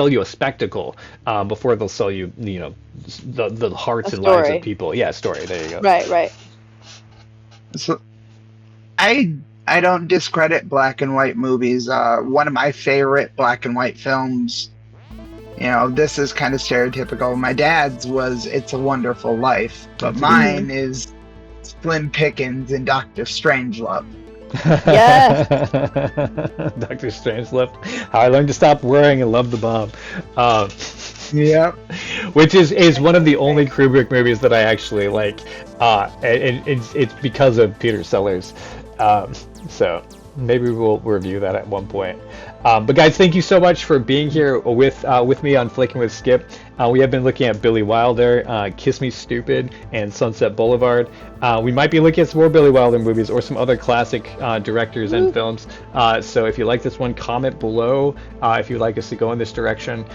you a spectacle before they'll sell you the hearts and lives of people. Yeah, story. There you go. Right. So, I don't discredit black and white movies. One of my favorite black and white films, this is kind of stereotypical. My dad's was It's a Wonderful Life, but mine is Slim Pickens and Dr. Strangelove. Yes. Dr. Strangelove. How I Learned to Stop Worrying and Love the Bomb. Yep. Which is one of the only Kubrick movies that I actually like, and it's because of Peter Sellers. So maybe we'll review that at one point. But guys, thank you so much for being here with me on Flicking with Skip. We have been looking at Billy Wilder, Kiss Me Stupid, and Sunset Boulevard. We might be looking at some more Billy Wilder movies or some other classic directors and films. So if you like this one, comment below if you'd like us to go in this direction.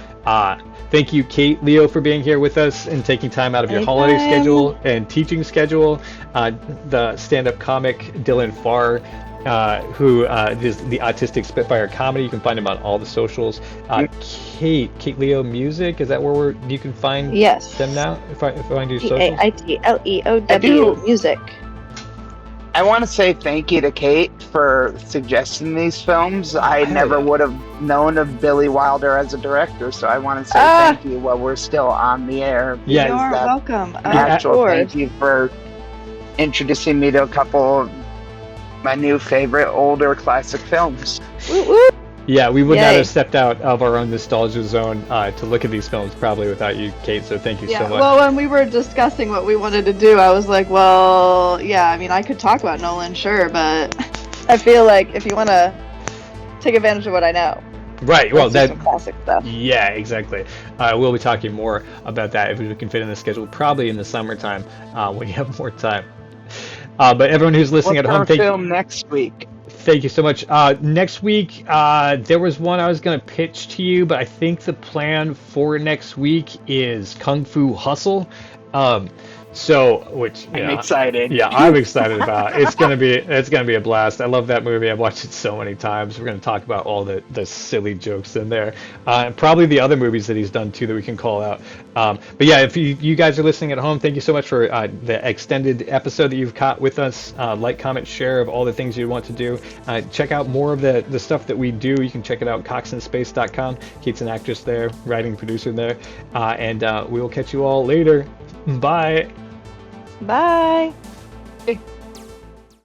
Thank you, Cait, Leow, for being here with us and taking time out of your holiday schedule and teaching schedule. The stand-up comic Dylan Farr, who is the Autistic Spitfire Comedy. You can find him on all the socials. Cait Leow Music, is that where you can find them now? If I find your socials? CaitLeow Music. I want to say thank you to Cait for suggesting these films. I never would have known of Billy Wilder as a director, so I want to say thank you while we're still on the air. Yeah, you're welcome. Thank you for introducing me to a couple of my new favorite older classic films. Woo woo. Yeah, we would not have stepped out of our own nostalgia zone to look at these films probably without you, Cait, so thank you so much. Well, when we were discussing what we wanted to do, I was like, well, yeah, I mean, I could talk about Nolan, sure, but I feel like if you want to take advantage of what I know. Right, well, that's some classic stuff. Yeah, exactly. We'll be talking more about that if we can fit in the schedule, probably in the summertime when you have more time. But everyone who's listening at home, thank you. Next week. Thank you so much. Next week, there was one I was going to pitch to you, but I think the plan for next week is Kung Fu Hustle. Which I'm excited. Yeah, I'm excited about. It's gonna be a blast. I love that movie. I've watched it so many times. We're gonna talk about all the silly jokes in there, and probably the other movies that he's done too that we can call out. But yeah, if you guys are listening at home, thank you so much for the extended episode that you've caught with us. Like, comment, share of all the things you want to do. Check out more of the stuff that we do. You can check it out coxinspace.com. Cait's an actress there, writing producer there, and we will catch you all later. Bye. Bye.